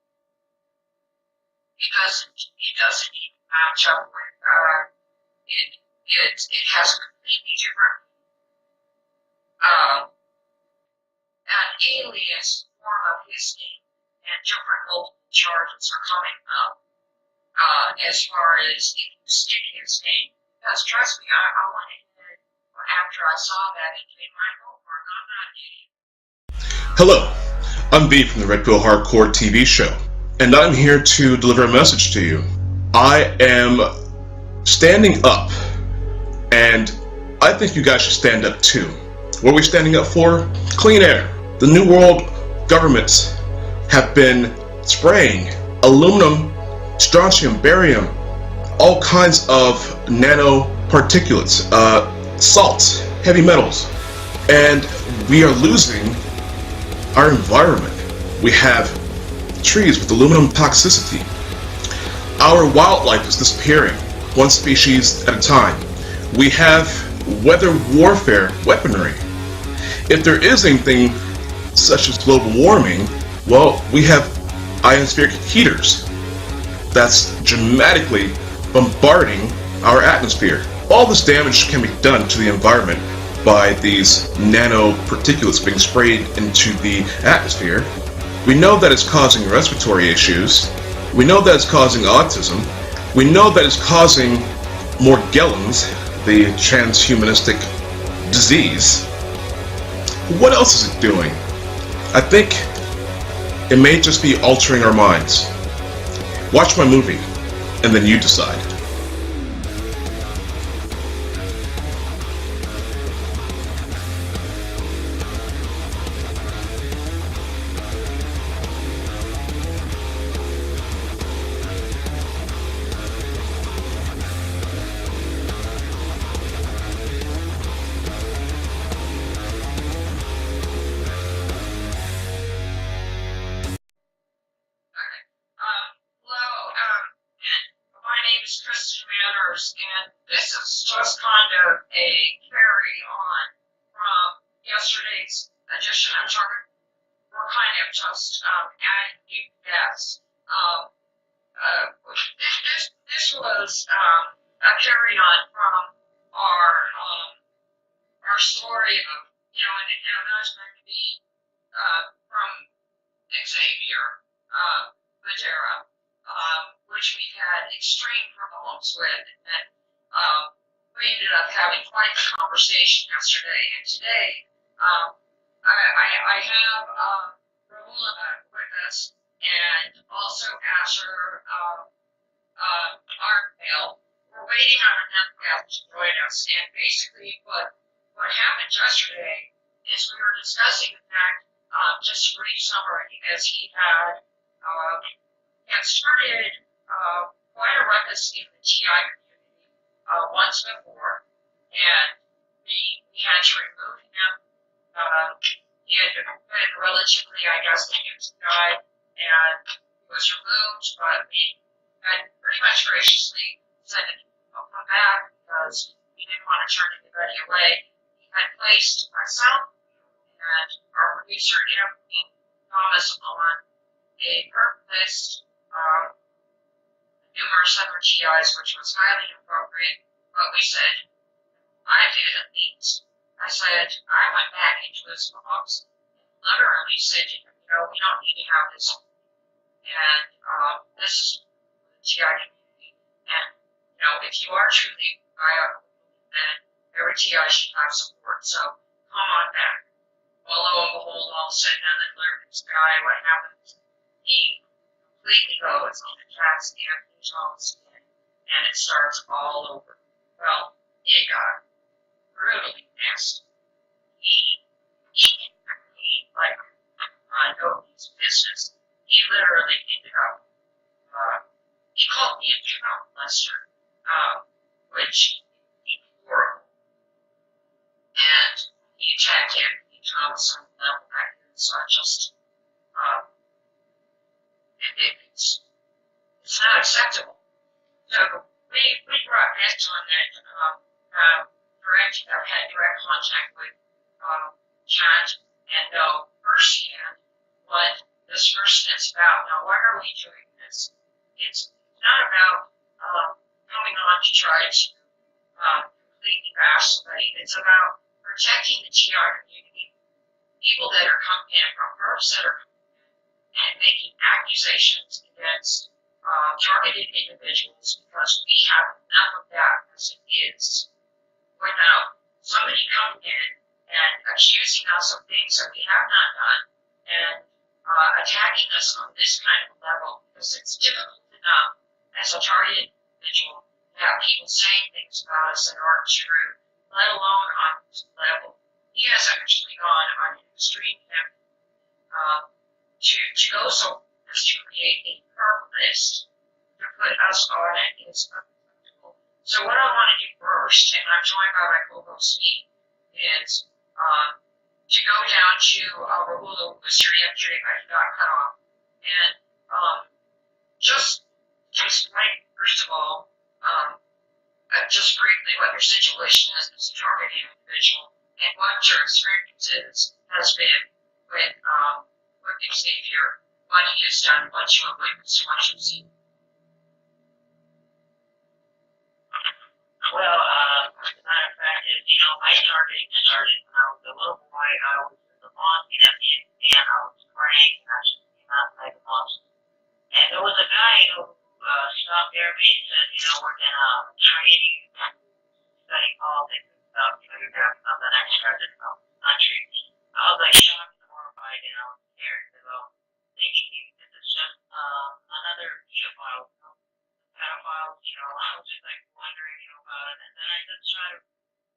it doesn't even match up with it has a completely different an alias form of his name, and different multiple charges are coming up as far as if you stick his name. Because trust me, I went ahead after I saw that and made my homework. I'm not an idiot. Hello, I'm B from the Red Pill Hardcore TV show, and I'm here to deliver a message to you. I am standing up, and I think you guys should stand up too. What are we standing up for? Clean air. The New World governments have been spraying aluminum, strontium, barium, all kinds of nanoparticulates, salt, heavy metals, and we are losing our environment. We have trees with aluminum toxicity. Our wildlife is disappearing, one species at a time. We have weather warfare weaponry. If there is anything such as global warming, well, we have ionospheric heaters that's dramatically bombarding our atmosphere. All this damage can be done to the environment by these nanoparticulates being sprayed into the atmosphere. We know that it's causing respiratory issues. We know that it's causing autism. We know that it's causing Morgellons, the transhumanistic disease. What else is it doing? I think it may just be altering our minds. Watch my movie, and then you decide. Hello, my name is Kristen D, and this is just kind of a carry on from yesterday's edition. We're kind of just adding new guests. This was a carry on from our story of, and that's going to be from Xavier, which we had extreme problems with, and we ended up having quite a conversation yesterday. And today, I have Ramona with us, and also Asher Arndale. We're waiting on another guest to join us, and basically what happened yesterday is we were discussing the fact, just a brief summary, as he had started quite a ruckus in the TI community once before, and we had to remove him. He had been relatively, I guess, the news guy, and he was removed, but we had pretty much graciously said that he'll come back because we didn't want to turn anybody away. He had placed myself and our producer, Thomas, on a perp list, numerous other TIs, which was highly inappropriate, but we said, I did at least. I said, I went back into his box and literally said, we don't need to have this. And this is the TI community. And, if you are truly viable, then every TI should have support. So come on back. Well, lo and behold, all of a sudden, out of the clear blue sky, what happens? He completely goes and attacks Anthony Thompson, and it starts all over. Well, it got brutally nasty. He like, nobody's business. He literally ended up, he called me a child molester, which is horrible. And he attacked Anthony Thompson on the level back then, so I just, it's not acceptable. So we brought guests on that had direct contact with Chad and know firsthand what this person is about. Now, why are we doing this? It's not about coming on to try to completely bash somebody. It's about protecting the TR community. People that are coming in from perps that are and making accusations against targeted individuals, because we have enough of that as it is, without somebody coming in and accusing us of things that we have not done and attacking us on this kind of level, because it's difficult enough as a targeted individual to have people saying things about us that aren't true, let alone on this level. He has actually gone on an extreme to go so far as to create a perp list to put us on it is unacceptable. So what I want to do first, and I'm joined by my co-host Steve, is to go down to Rahula, who was here yesterday, but he got cut off, and just to explain, first of all, just briefly what your situation is as a targeted individual and what your experience has been with Xavier, what he has done, what you have witnessed, what you've seen. Well, as a matter of fact, my targeting started when I was a little boy. I was in the mosque in Afghanistan. I was praying, and I just came outside the mosque. And there was a guy who stopped there and said, we're going to train you to study politics and stuff. You're going to become the next president of the country. I was like shocked and horrified, and I was scared because I was thinking this is just another pedophile. Pedophiles, I was just like wondering, about it, and then I just try to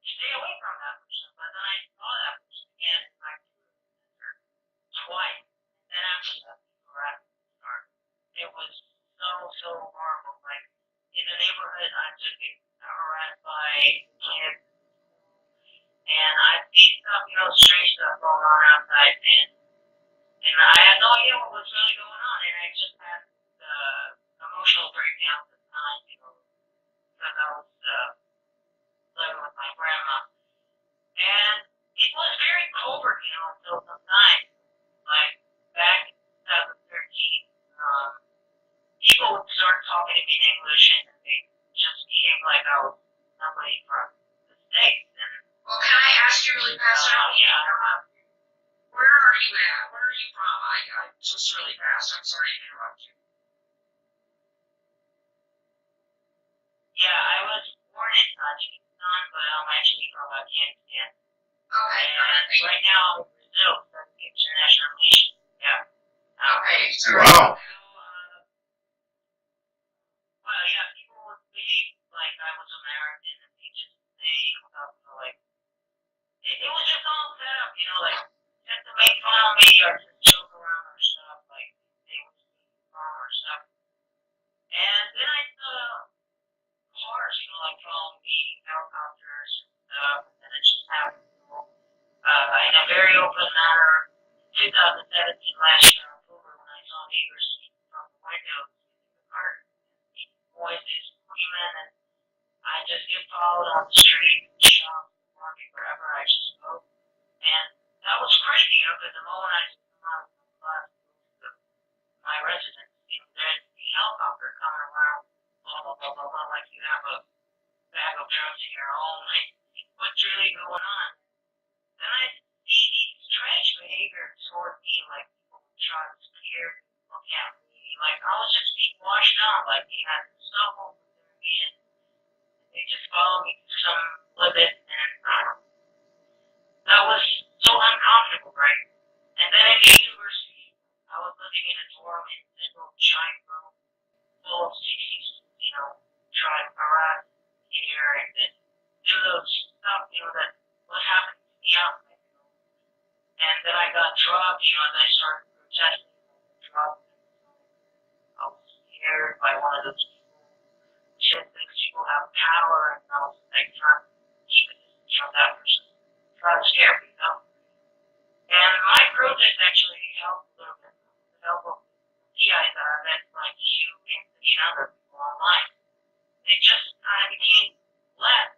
stay away from that person, but then I saw that person again in my twice, and then after that, harassment started. It was so horrible, like, in the neighborhood, I just get harassed by kids, and I see stuff, strange stuff going on outside, and I had no idea what was really going on, and I just had emotional breakdown at the time, because I was living with my grandma. And it was very covert, until sometimes, like back in 2013, people would start talking to me in English, and they just became like I was somebody from the States. And, well, can I ask you really fast now? Yeah. Where are you at? Where are you from? I just really fast. I'm sorry to interrupt you. Yeah, I was born in Tajikistan, but I'm actually from Afghanistan. Okay. And right now I'm in Brazil, studying international relations. Yeah. Okay. So, Wow. Well, yeah, people would behave like I was American, and they just say stuff like it was just all set up, like just to make fun of me or just joke around or stuff, like they would speak wrong or stuff. And then I saw cars, like following me, helicopters and stuff, and then it just happened. In a very open manner, 2017 last year, October, when I saw neighbors from the windows in the car, voices screaming, and I just get followed on the street, shops, for me wherever I just go. And that was crazy, because the moment I come out of the bus to my residence, there's the helicopter coming around, blah, blah, blah, blah, blah, like you have a bag of drugs in your home, like, what's really going on? Then I see these strange behavior toward me, like people try to scare me, look at me, like I was just being washed out, like they had cell phone with their hand, and they just followed me to some limit, and that was so uncomfortable, right? And then in the university, I was living in a dorm in a single giant room full of 60s, try to harass here and then do those stuff, that was happening to me outside, And then I got dropped, as I started protesting, dropped. I was scared by one of those people who said that people have power, and I was like trying to keep a distance from that person, trying to scare me, And my protest actually helped a little bit with the help of the guys that I met, like you, Anthony, and other people online. They just kind of became less,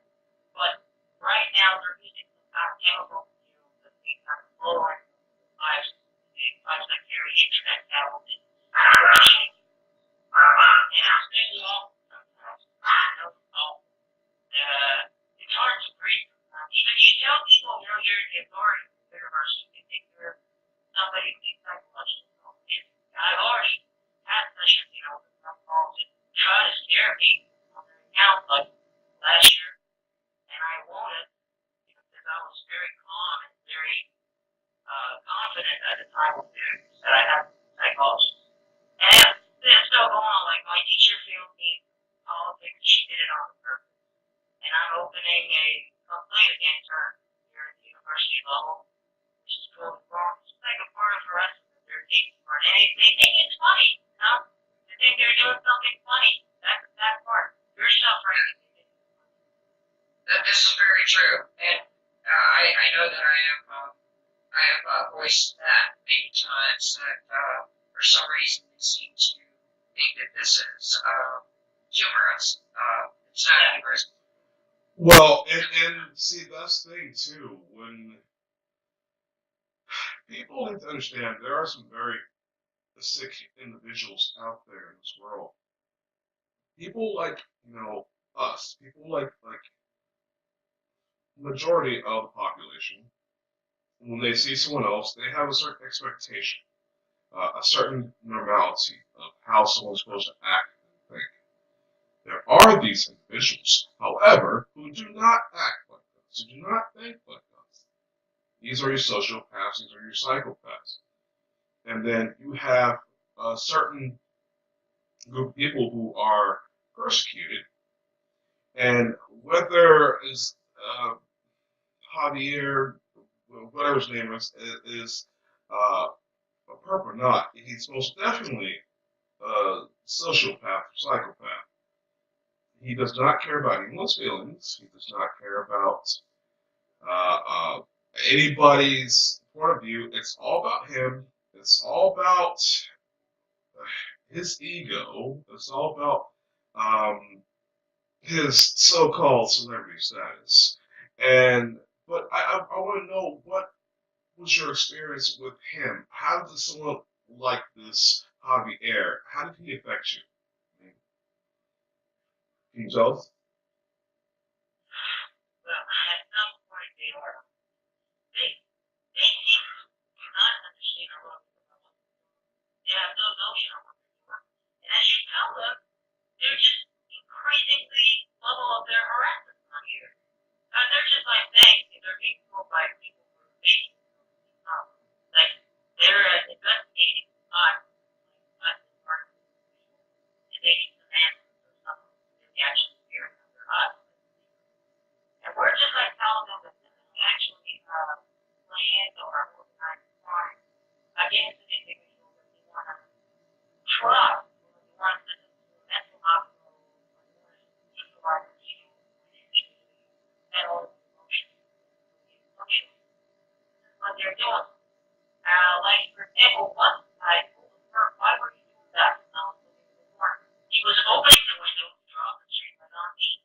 but right now they're using some kind of chemical fuel that they kind of blow in lives that carry internet cables and it's really awful sometimes. It's hard to breathe. Even you tell people, you're the authority of the university, they think you're somebody who's psychological. I've already had sessions, with some calls that try to scare me on their account, like last year, and I won it because I was very calm and very confident at the time of that I had psychology. And it's still going on, like my teacher failed me in politics, she did it on purpose. And I'm opening a complaint against her here at the university level, which is totally wrong. It's like a part of harassment that they're taking for it. And they think it's funny, They think they're doing something funny. That's that part. You're suffering. This is very true. And I voiced that many times that for some reason they seem to think that this is humorous. It's not humorous. Well, and see, that's the thing too. When people need to understand, there are some very sick individuals out there in this world. People like, us. People like majority of the population. When they see someone else, they have a certain expectation, a certain normality of how someone's supposed to act and think. There are these individuals, however, who do not act like us, who do not think like us. These are your sociopaths, these are your psychopaths. And then you have a certain group of people who are persecuted, and whether it's Javier, whatever his name is a perp or not, he's most definitely a sociopath or psychopath. He does not care about anyone's feelings. He does not care about anybody's point of view. It's all about him. It's all about his ego. It's all about his so-called celebrity status. But I want to know, what was your experience with him? How did someone like this Javier, how did he affect you? Can you tell us? Well, at some point they seem to not understand a lot of what they have no notion of what they're doing. And as you tell them, they're just increasingly level of their harassment on you. They're just like saying they're being told by people who are facing like they're investigating on this part of the and they need some answers or something. They actually hear it under us. And we're just like telling them that this is actually planned or organized crime against an individual that they want to trust, or they want to send them to a mental hospital, or they want to utilize their financially, mentally, emotionally. What they're doing. Like, for example, one guy told her, why were you doing that? He was opening the window to draw the street light on me.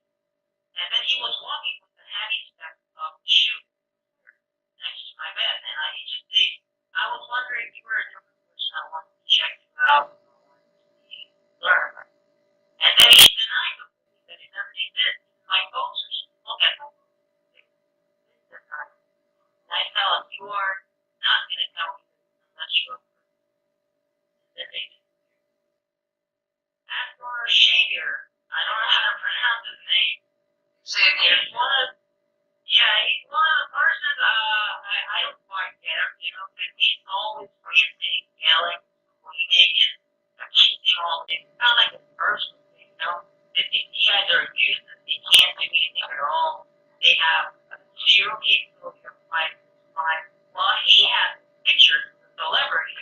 And then he was walking with the heavy steps of the shoe next to my bed. And I was wondering if you were a different person. I wanted to check you out. I wanted to learn. And then he denied the movie that he never did. My posters. Look at them. And I tell him, you are not going to tell me this unless you're a person. Then they did. As for Xavier, I don't know how to pronounce his name. Xavier. He's one of the persons I don't quite get him, he's always ranting, yelling, screaming, and accusing all things. It's not like a personal thing, These guys are useless. They can't do anything at all. They have zero capability of fighting this crime. Well, he has pictures of the celebrity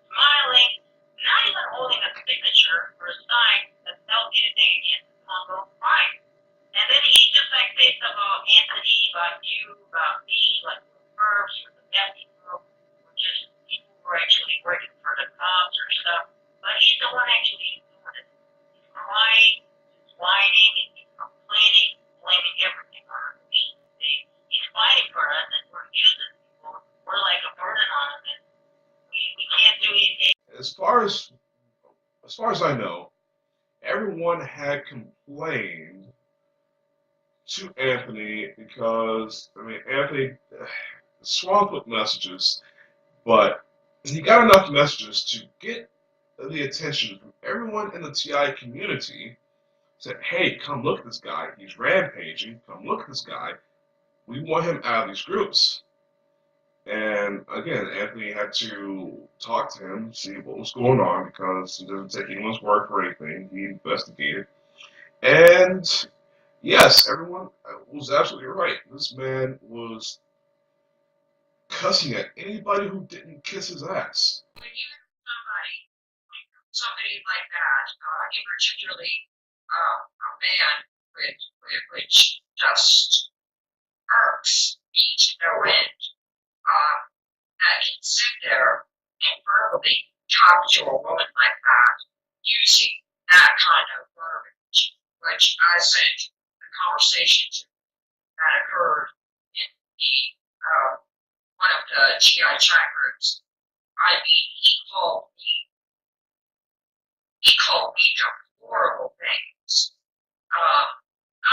smiling, not even holding a signature or a sign that tells anything against the Congo crime. And then he just like say stuff about Anthony, about you, about me, like the perps or the bad people, or just people who are actually working for the cops or stuff. But he's the one actually doing it. He's crying, he's whining, and he's complaining, blaming everything on us. He's fighting for us, and we're using people. We're like a burden on him, and we can't do anything. As far as I know, everyone had complained to Anthony because, Anthony swamped with messages, but he got enough messages to get the attention from everyone in the TI community. Said, hey, come look at this guy. He's rampaging. Come look at this guy. We want him out of these groups. And again, Anthony had to talk to him, see what was going on, because he doesn't take anyone's word for anything. He investigated. And yes, everyone was absolutely right. This man was cussing at anybody who didn't kiss his ass. When you have somebody like that, particularly a man which just irks me to no end, that can sit there and verbally talk to a woman like that using that kind of verbiage, which I think the conversation that occurred in the one of the GI chat groups. I mean, he called me the horrible things,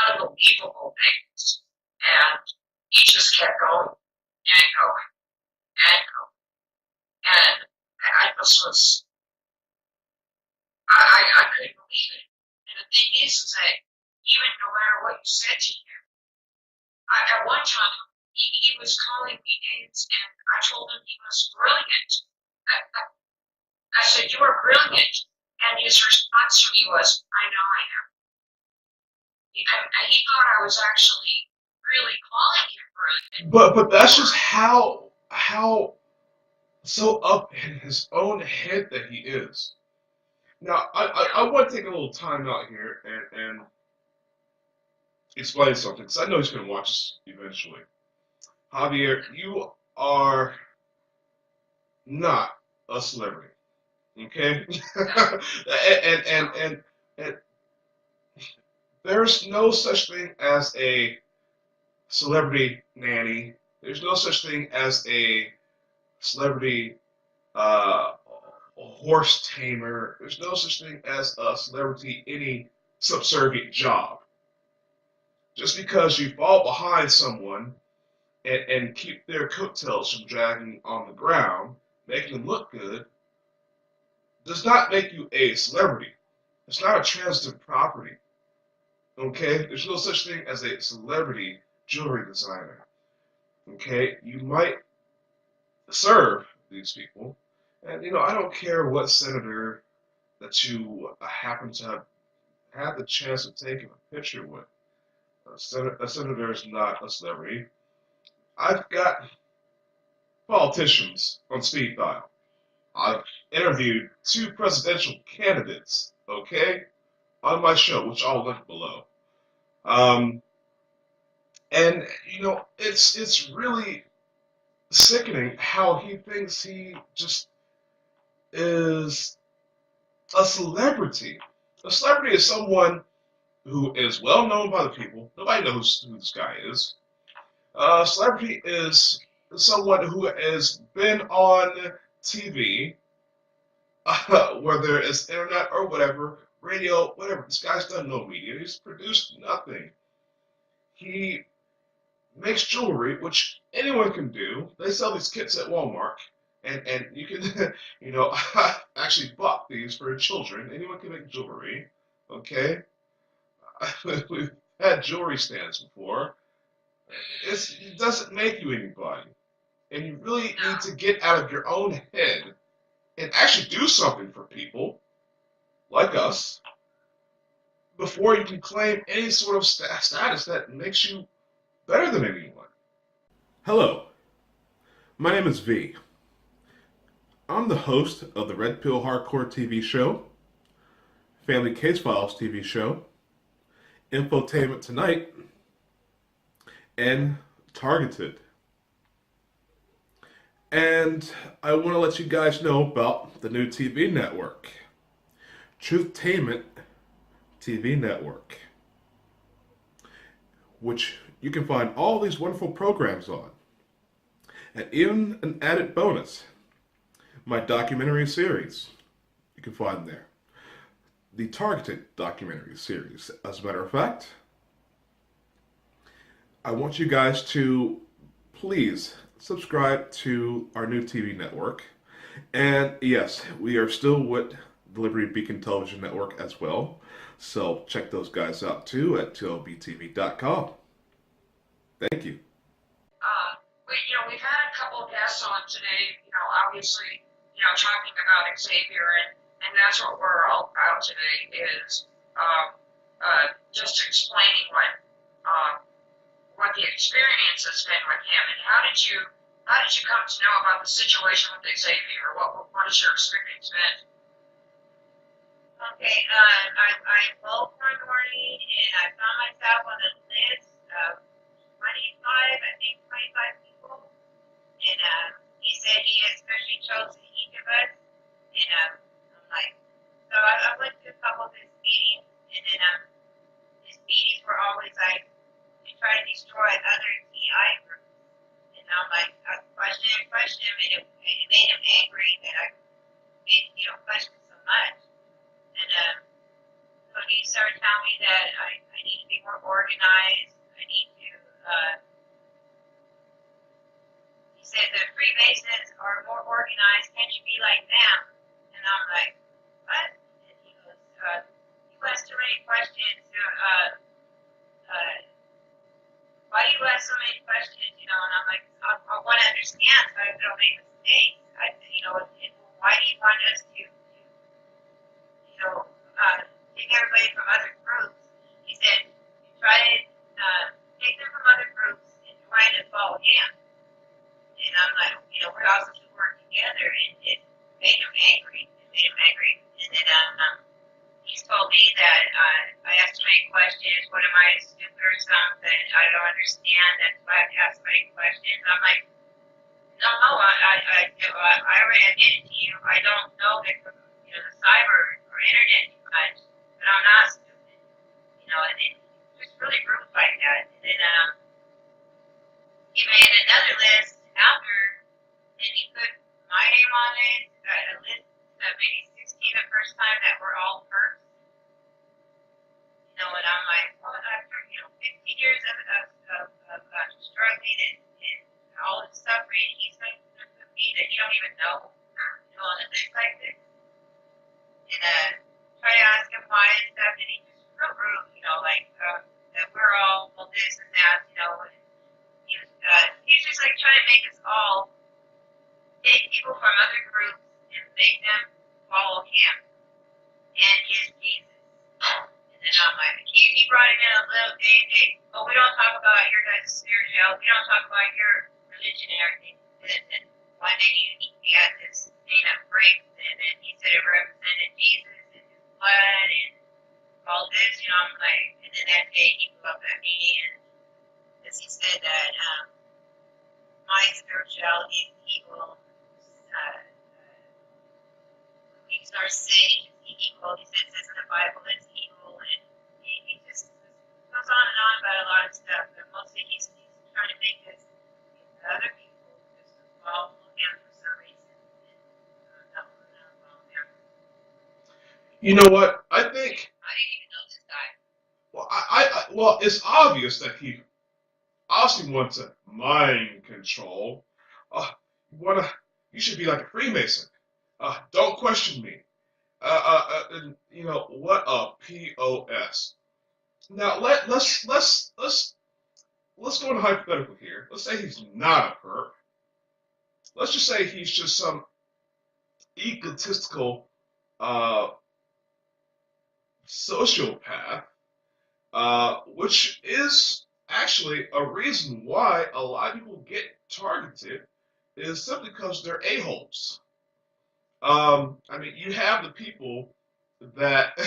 unbelievable things, and he just kept going and going and going, and I just was, I couldn't believe it. And the thing is that even no matter what you said to him, at one time he was calling me names, and I told him he was brilliant. I said, "You are brilliant," and his response to me was, "I know I am." And he thought I was actually really calling him brilliant. But that's just how so up in his own head that he is. Now, I want to take a little time out here and explain something, because I know he's going to watch this eventually. Javier, you are not a celebrity, okay? and there's no such thing as a celebrity nanny. There's no such thing as a celebrity horse tamer. There's no such thing as a celebrity any subservient job. Just because you fall behind someone and keep their coattails from dragging on the ground, making them look good, does not make you a celebrity. It's not a transitive property. Okay? There's no such thing as a celebrity jewelry designer. Okay? You might serve these people, and I don't care what senator that you happen to have had the chance of taking a picture with. A senator is not a celebrity. I've got politicians on speed dial. I've interviewed 2 presidential candidates, okay, on my show, which I'll link below. And it's really sickening how he thinks he just is a celebrity. A celebrity is someone who is well known by the people. Nobody knows who this guy is. Celebrity is someone who has been on TV, whether it's internet or whatever, radio, whatever. This guy's done no media. He's produced nothing. He makes jewelry, which anyone can do. They sell these kits at Walmart, and you can, I actually bought these for children. Anyone can make jewelry, okay? We've had jewelry stands before. It doesn't make you anybody. And you really need to get out of your own head and actually do something for people like us before you can claim any sort of status that makes you better than anyone. Hello, my name is V. I'm the host of the Red Pill Hardcore TV show, Family Case Files TV show, Infotainment Tonight, and Targeted. And I want to let you guys know about the new TV network, Truthtainment TV Network, which you can find all these wonderful programs on. And even an added bonus, my documentary series, you can find there. The Targeted documentary series. As a matter of fact, I want you guys to please subscribe to our new TV network. And yes, we are still with the Liberty Beacon Television Network as well. So check those guys out too at TLBTV.com. Thank you. We've had a couple of guests on today, obviously, talking about Xavier, and that's what we're all about today is just explaining what the experience has been with him, and how did you come to know about the situation with Xavier? What has your experience been? Okay, I woke one morning and I found myself on a list of 25 people. And he said he especially chose each of us, and I'm like, so I went to a couple of his meetings, and then his meetings were always like, to try to destroy other TI groups. And I'm like, I question him, and it made him angry that I made, question so much. And so he started telling me that I need to be more organized. I need to, he said the Freemasons are more organized. Can't you be like them? And I'm like, what? And he goes, you ask too many questions. Why do you ask so many questions? And I'm like, I want to understand so I don't make mistakes. Why do you want us to take everybody from other groups? He said, you try to take them from other groups and try to follow him. And I'm like, we're all supposed to work together, and it made him angry. And then he's told me that I ask too many questions. What am I, stupid or something? I don't understand. That's why I have to ask so many questions. I'm like, no, I already admitted to you. I don't know the cyber or internet too much, but I'm not stupid. And it just really rude like that. And then he made another list after, and he put my name on it. A list of maybe 16 the first time that were all perps. And I'm like, well, after 15 years of struggling and all this suffering, he's like to me that you don't even know, on a list like this. And try to ask him why and stuff, and he's just real rude, that we're all this and that, and he's just like trying to make us all take people from other groups and make them follow him and his Jesus. And then I'm like, he brought it in a little day. Oh, we don't talk about your guys' spirituality. We don't talk about your religion and everything. And then one day he had this thing that breaks, and then he said it represented Jesus and his blood and all this. I'm like, and then that day he blew up at me, and because he said that my spirituality is evil. He starts saying it's evil. He says this in the Bible, it's evil, and he just goes on and on about a lot of stuff. But mostly he's trying to make us other people just follow him for some reason. And not follow him. You know what? I think. I didn't even know this guy. Well, it's obvious that he obviously wants to mind control. You should be like a Freemason. Don't question me. And, what a P.O.s. Now let's go into hypothetical here. Let's say he's not a perp. Let's just say he's just some egotistical sociopath, which is actually a reason why a lot of people get targeted, is simply because they're a-holes. You have the people that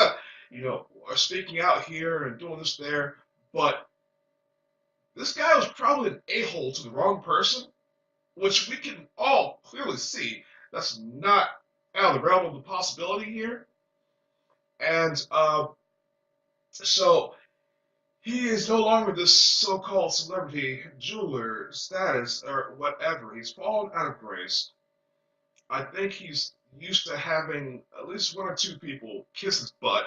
are speaking out here and doing this there, but this guy was probably an a-hole to the wrong person, which we can all clearly see that's not out of the realm of the possibility here. And so he is no longer this so-called celebrity jeweler status or whatever. He's fallen out of grace. I think he's used to having at least one or two people kiss his butt.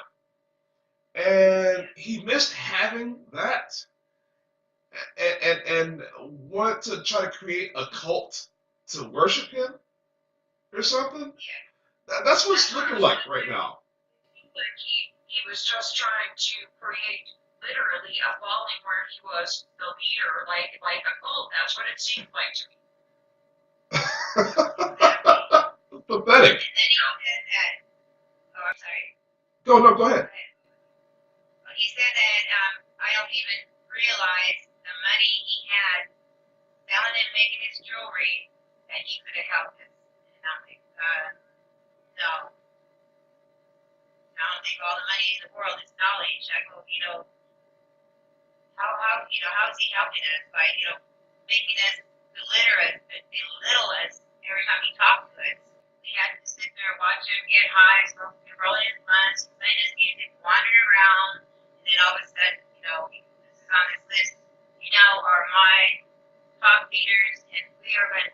And he missed having that and wanted to try to create a cult to worship him or something. That's what it's looking like right now. He was just trying to create literally a following where he was the leader, like a cult. That's what it seemed like to me. Pathetic. And then he said that. Oh, I'm sorry. Go ahead. He said that I don't even realize the money he had selling and making his jewelry that he could have helped us. And I'm like, no. I don't think all the money in the world is knowledge. I go, how is he helping us by, making us belittle us every time he talked to us. We had to sit there and watch him get high, smoke him, rolling his blunts, playing his music, wandering around, and then all of a sudden, this is on this list, are my top leaders, and we are going to,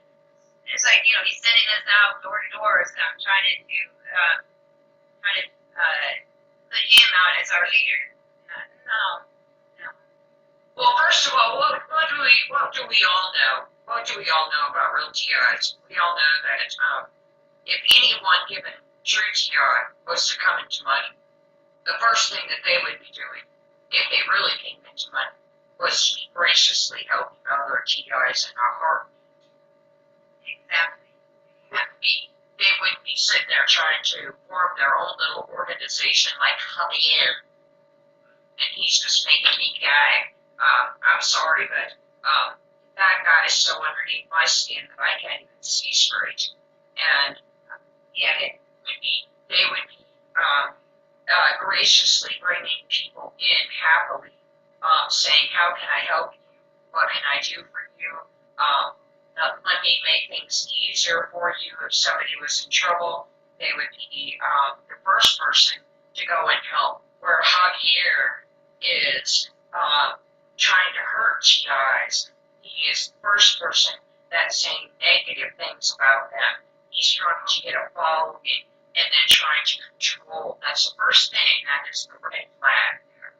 it's like, he's sending us out door to door, so I'm trying to put him out as our leader. No. Well, first of all, what do we all know? What do we all know about real TIs? We all know that if anyone given true TI was to come into money, the first thing that they would be doing, if they really came into money, was to be graciously helping other TIs in our heart. Exactly. They wouldn't be sitting there trying to form their own little organization like Javier, and he's just making me gag. I'm sorry, but that guy is so underneath my skin that I can't even see straight. And they would be graciously bringing people in happily, saying, "How can I help you? What can I do for you? Let me make things easier for you." If somebody was in trouble, they would be the first person to go and help. Where Javier is trying to hurt TIs, he is the first person that's saying negative things about them. He's trying to get a following and then trying to control. That's the first thing. That is the red flag there.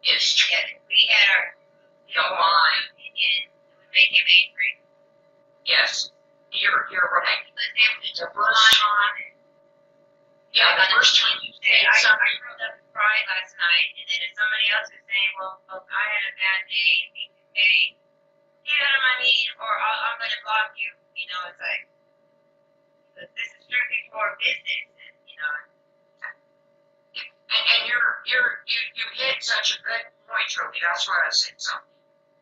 We had our mind. It would make him angry. Yes, you're right. The first time. The first time you say something. I rolled up and cried last night, and then if somebody else is saying, well, I had a bad day, hey, get out of my meeting, or I'm going to block you. It's like, this is strictly for business, and And you hit such a good point, Trophy. That's why I said something.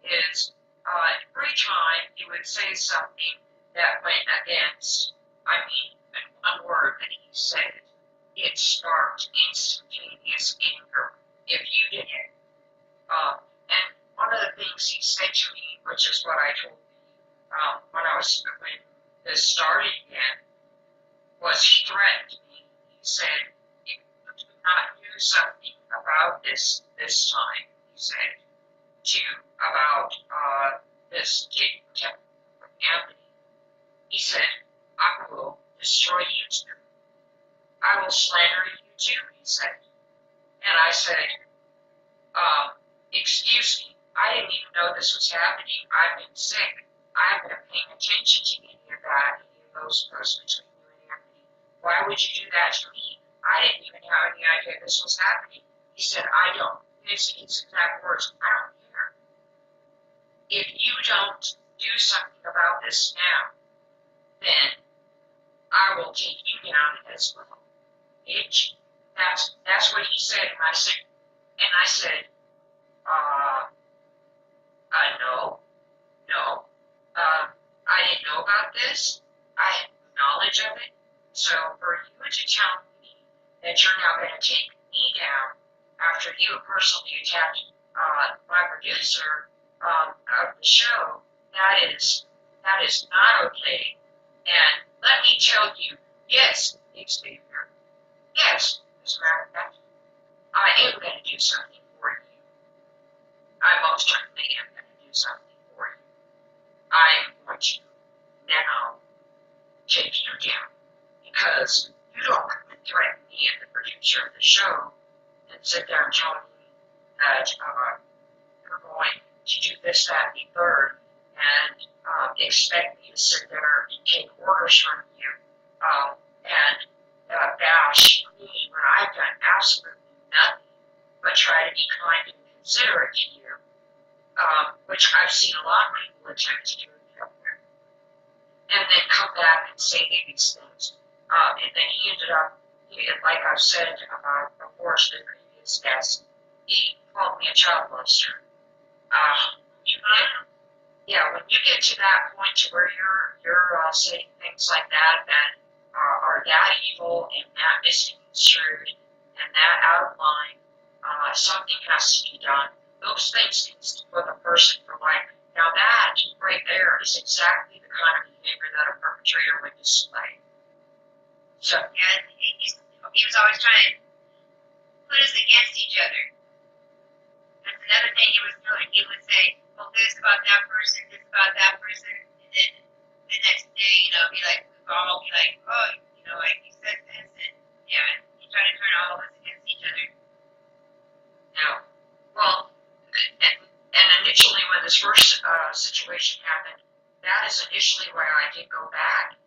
Is every time you would say something that went against, one word that he said, it sparked instantaneous anger if you did it. And one of the things he said to me, which is what I told you when this started again, was he threatened me. He said, "If you do not do something about this time," he said, about this kid from Anthony, he said, "I will destroy you too. I will slander you too," he said. And I said, "Excuse me, I didn't even know this was happening. I've been sick. I haven't been paying attention to any of those posts between you and Anthony. Why would you do that to me? I didn't even have any idea this was happening." He said, "I don't." His exact words, "I don't care. If you don't do something about this now, then I will take you down as well, bitch." That's what he said, and I said, no, I didn't know about this. I had no knowledge of it. So for you to tell me that you're now going to take me down after you personally attacked my producer of the show, that is not okay. And let me tell you, yes, Xavier, yes, as a matter of fact, I am going to do something for you. I most certainly am going to do something for you. I am going to now take you down because you don't threaten me and the producer of the show and sit there and tell me that you're going to do this, that, and the third, and expect me to sit there and take orders from you and bash me when I've done absolutely nothing but try to be kind and considerate to you, which I've seen a lot of people attempt to do in government, and then come back and say these things. And then he ended up, like I've said before to the previous guest, he called me a child molester. When you get to that point to where you're saying things like that are that evil and that misconstrued and that out of line, something has to be done. Those things can stick with a person for life. Now that right there is exactly the kind of behavior that a perpetrator would display. So, And he was always trying to put us against each other. That's another thing he was doing. He would say, well, this about that person, and then the next day, be like, all be like, oh, like you said this, and yeah, he tried to turn all of us against each other. now, well, and initially when this first situation happened, that is initially why I did go back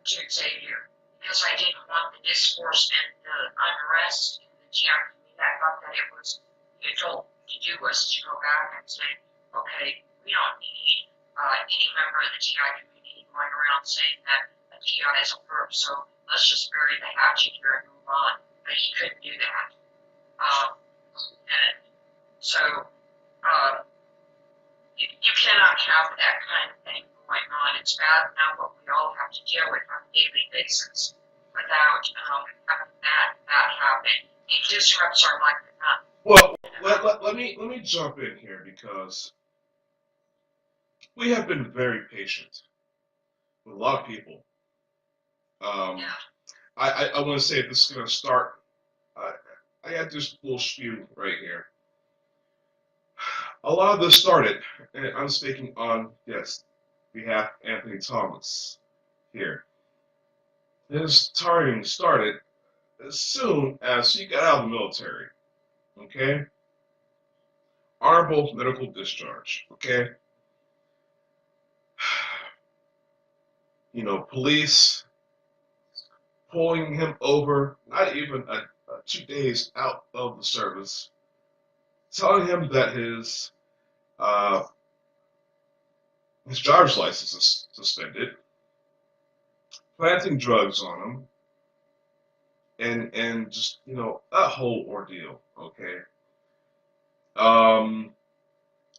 to Xavier, because I didn't want the discourse and the unrest in the GI community. I thought that it was the adult to do was to go back and say, okay, we don't need any member of the GI community going around saying that a GI is a perp, so let's just bury the hatchet here and move on. But he couldn't do that. And so you cannot have that kind of thing going on. It's bad enough what we all have to deal with on a daily basis without having that happen. It disrupts our life enough. Well, let me jump in here because we have been very patient with a lot of people. Yeah. I want to say this is going to start. I got this little spew right here. A lot of this started, and I'm speaking on, yes, behalf of Anthony Thomas here. His targeting started as soon as he got out of the military, okay? Honorable medical discharge, okay? Police pulling him over, not even 2 days out of the service, telling him that his driver's license is suspended, planting drugs on him, and just that whole ordeal. Okay,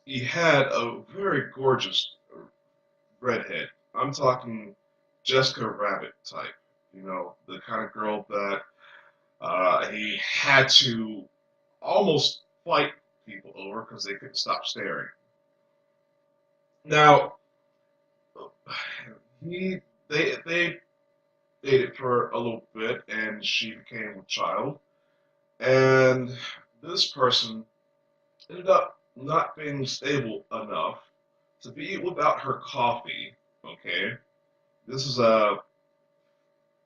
he had a very gorgeous redhead. I'm talking Jessica Rabbit type. The kind of girl that he had to almost fight people over because they couldn't stop staring. Now, they dated for a little bit, and she became a child. And this person ended up not being stable enough to be without her coffee. Okay, this is a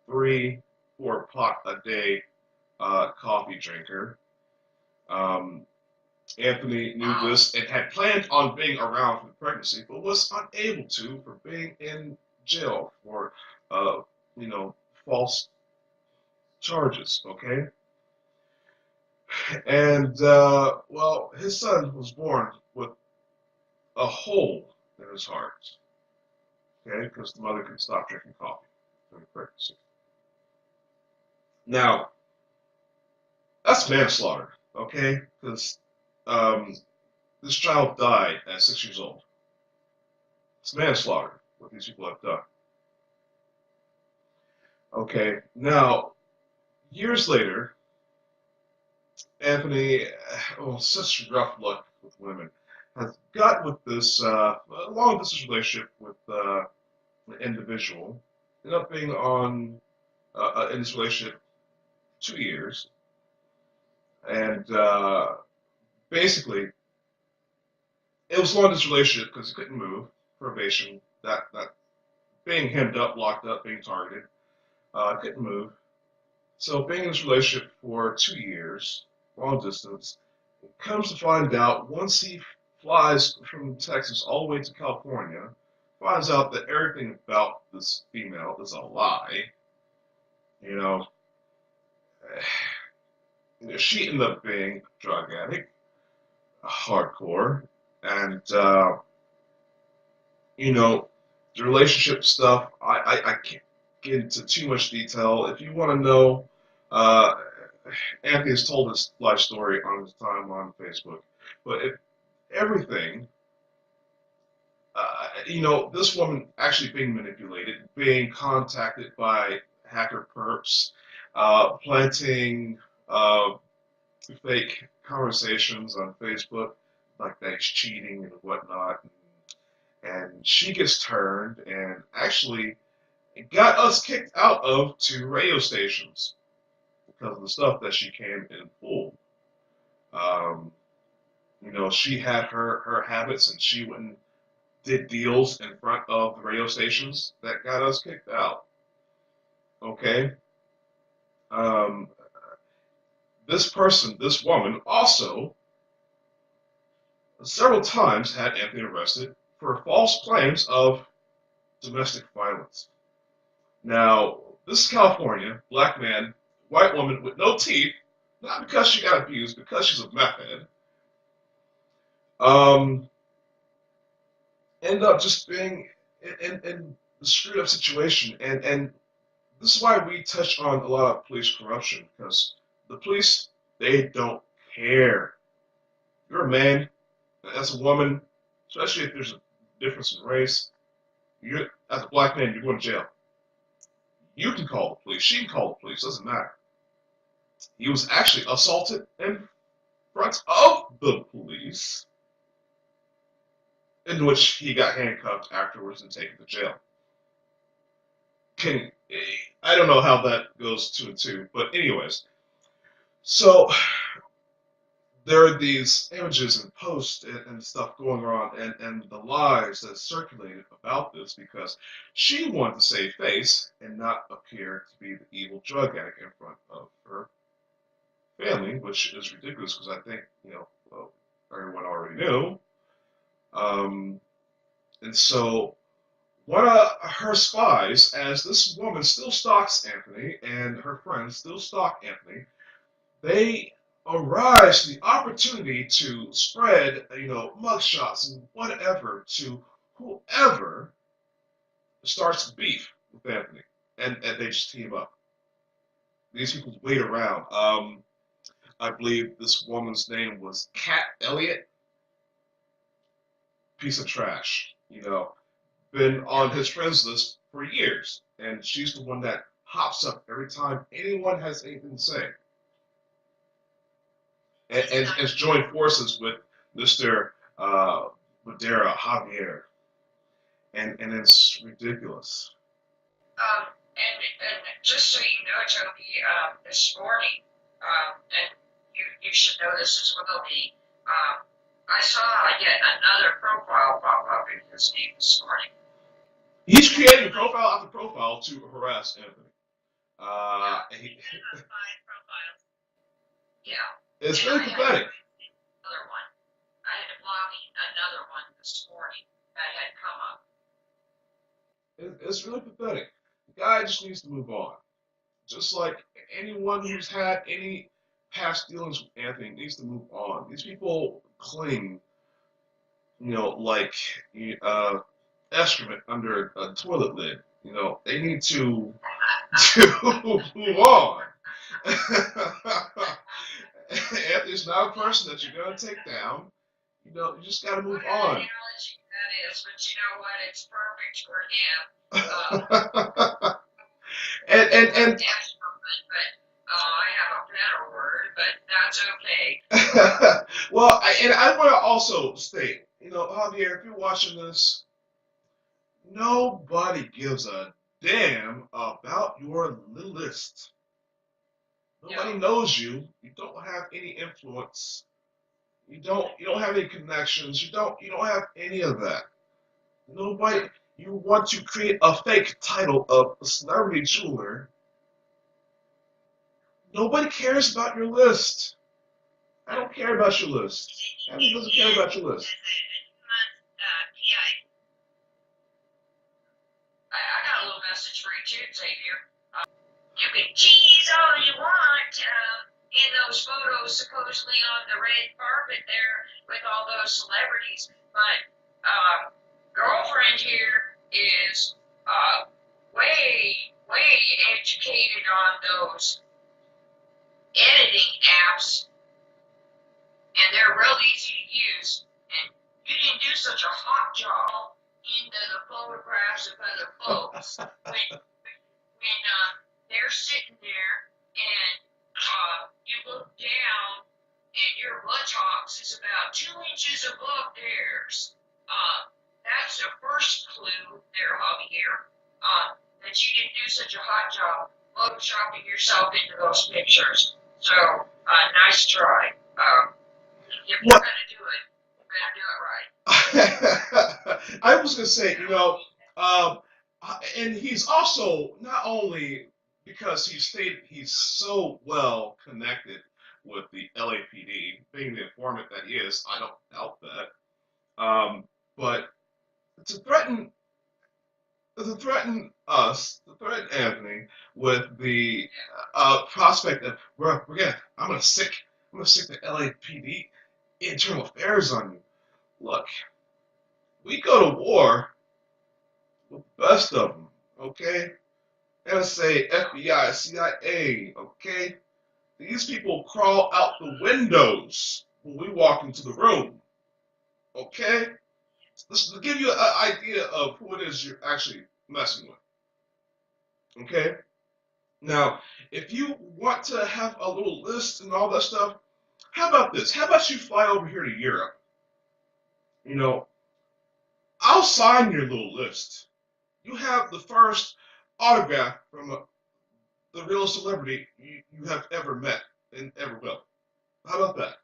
3-4 pot a day coffee drinker. Anthony knew this and had planned on being around for the pregnancy, but was unable to for being in jail for, false charges. Okay, and well, his son was born with a hole in his heart. Okay, because the mother couldn't stop drinking coffee during pregnancy. Now, that's manslaughter. Okay, because this child died at 6 years old. It's manslaughter, what these people have done. Okay, now, years later, Anthony, such rough luck with women, has got with this long distance relationship with an individual, ended up being in this relationship 2 years, and basically, it was long distance relationship because he couldn't move, probation, that being hemmed up, locked up, being targeted, couldn't move. So being in this relationship for 2 years, long distance, comes to find out once he flies from Texas all the way to California, finds out that everything about this female is a lie. She ended up being a drug addict, hardcore, and the relationship stuff. I can't get into too much detail. If you want to know, Anthony has told his life story on his time on Facebook, but everything. This woman actually being manipulated, being contacted by hacker perps, planting fake conversations on Facebook, like that he's cheating and whatnot, and And she gets turned and actually got us kicked out of 2 radio stations because of the stuff that she came and pulled. She had her habits, and she went and did deals in front of the radio stations that got us kicked out. Okay? Um, this woman, also several times had Anthony arrested for false claims of domestic violence. Now, this is California, black man, white woman with no teeth, not because she got abused, because she's a meth head. End up just being in a screwed up situation. And this is why we touch on a lot of police corruption, because the police, they don't care. You're a man, as a woman, especially if there's a difference in race, as a black man, you're going to jail. You can call the police, she can call the police, doesn't matter. He was actually assaulted in front of the police, in which he got handcuffed afterwards and taken to jail. I don't know how that goes 2 and 2, but anyways. So there are these images and posts and stuff going around, and the lies that circulated about this, because she wanted to save face and not appear to be the evil drug addict in front of her family, which is ridiculous because I think, everyone already knew. And so one of her spies, as this woman still stalks Anthony and her friends still stalk Anthony, they arise to the opportunity to spread, mugshots and whatever to whoever starts the beef with Anthony, and they just team up. These people wait around. I believe this woman's name was Kat Elliott. Piece of trash, been on his friends list for years, and she's the one that hops up every time anyone has anything to say. And has joined forces with Mr. Madera, Xavier, and it's ridiculous. And just so you know, Toby, this morning, and you should know this as well, I saw yet another profile pop up in his name this morning. He's creating profile after profile to harass Anthony. Yeah. It's really pathetic. Another one. I had to block another one this morning that had come up. It's really pathetic. The guy just needs to move on. Just like anyone who's had any past dealings with Anthony needs to move on. These people cling, like excrement under a toilet lid. They need to move on. Anthony's not a person that you're going to take down. You just got to move on. That is, but you know what? It's perfect for him. And I have a better word, but that's okay. Well, I want to also state, Javier, if you're watching this, nobody gives a damn about your list. Nobody knows you. You don't have any influence. You don't have any connections. You don't have any of that. Nobody. You want to create a fake title of a celebrity jeweler. Nobody cares about your list. I don't care about your list. Abby doesn't care about your list. I got a little message for you too, Xavier. You can tease all you want in those photos supposedly on the red carpet there with all those celebrities, but girlfriend here is way educated on those editing apps, and they're real easy to use, and you didn't do such a hot job into the photographs of other folks when they're sitting there and you look down and your buttocks is about 2 inches above theirs. That's a those pictures. So, nice try. If you're What? going to do it, you better do it right. I was gonna say, and he's also not only because he's so well connected with the LAPD, being the informant that he is. I don't doubt that. But to threaten to threaten Anthony with the prospect of I'm gonna stick the LAPD internal affairs on you. Look, we go to war with the best of them, okay? NSA, FBI, CIA, okay? These people crawl out the windows when we walk into the room, okay? This to give you an idea of who it is you're actually messing with, okay? Now, if you want to have a little list and all that stuff, how about this? How about you fly over here to Europe? I'll sign your little list. You have the first autograph from the real celebrity you have ever met and ever will. How about that?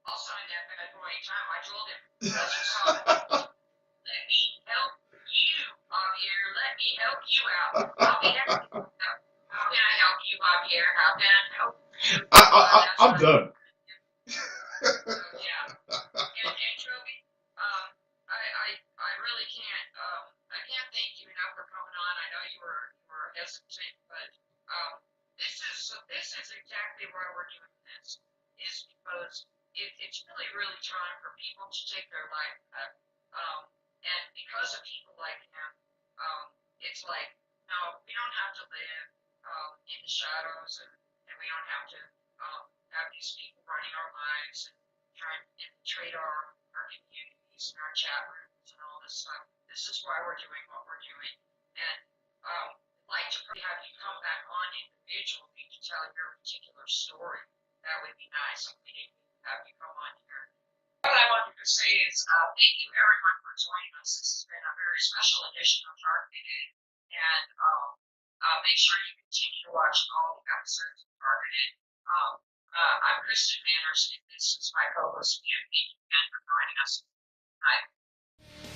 I'll sign that bad boy anytime. I told him. That's just how let me help you, Xavier. Let me help you out. I'll be everything. How can I help you, Xavier? How can I help you? I'm done. Yeah. And Toby, I really can't I can't thank you enough for coming on. I know you were hesitant, but this is exactly why we're doing this. Is because it's really time for people to take their life back. And because of people like him, it's like, no, we don't have to live in the shadows, and we don't have to have these people running our lives and trying to infiltrate our communities and our chat rooms and all this stuff. This is why we're doing what we're doing. And I'd like to have you come back on individually to tell your particular story. That would be nice. We need to have you come on here. What I wanted to say is thank you everyone for joining us. This has been a very special edition of Targeted. And make sure you continue to watch all the episodes of Targeted. I'm Kristen Manners, and this is my co-host, Thank you again for joining us. Bye.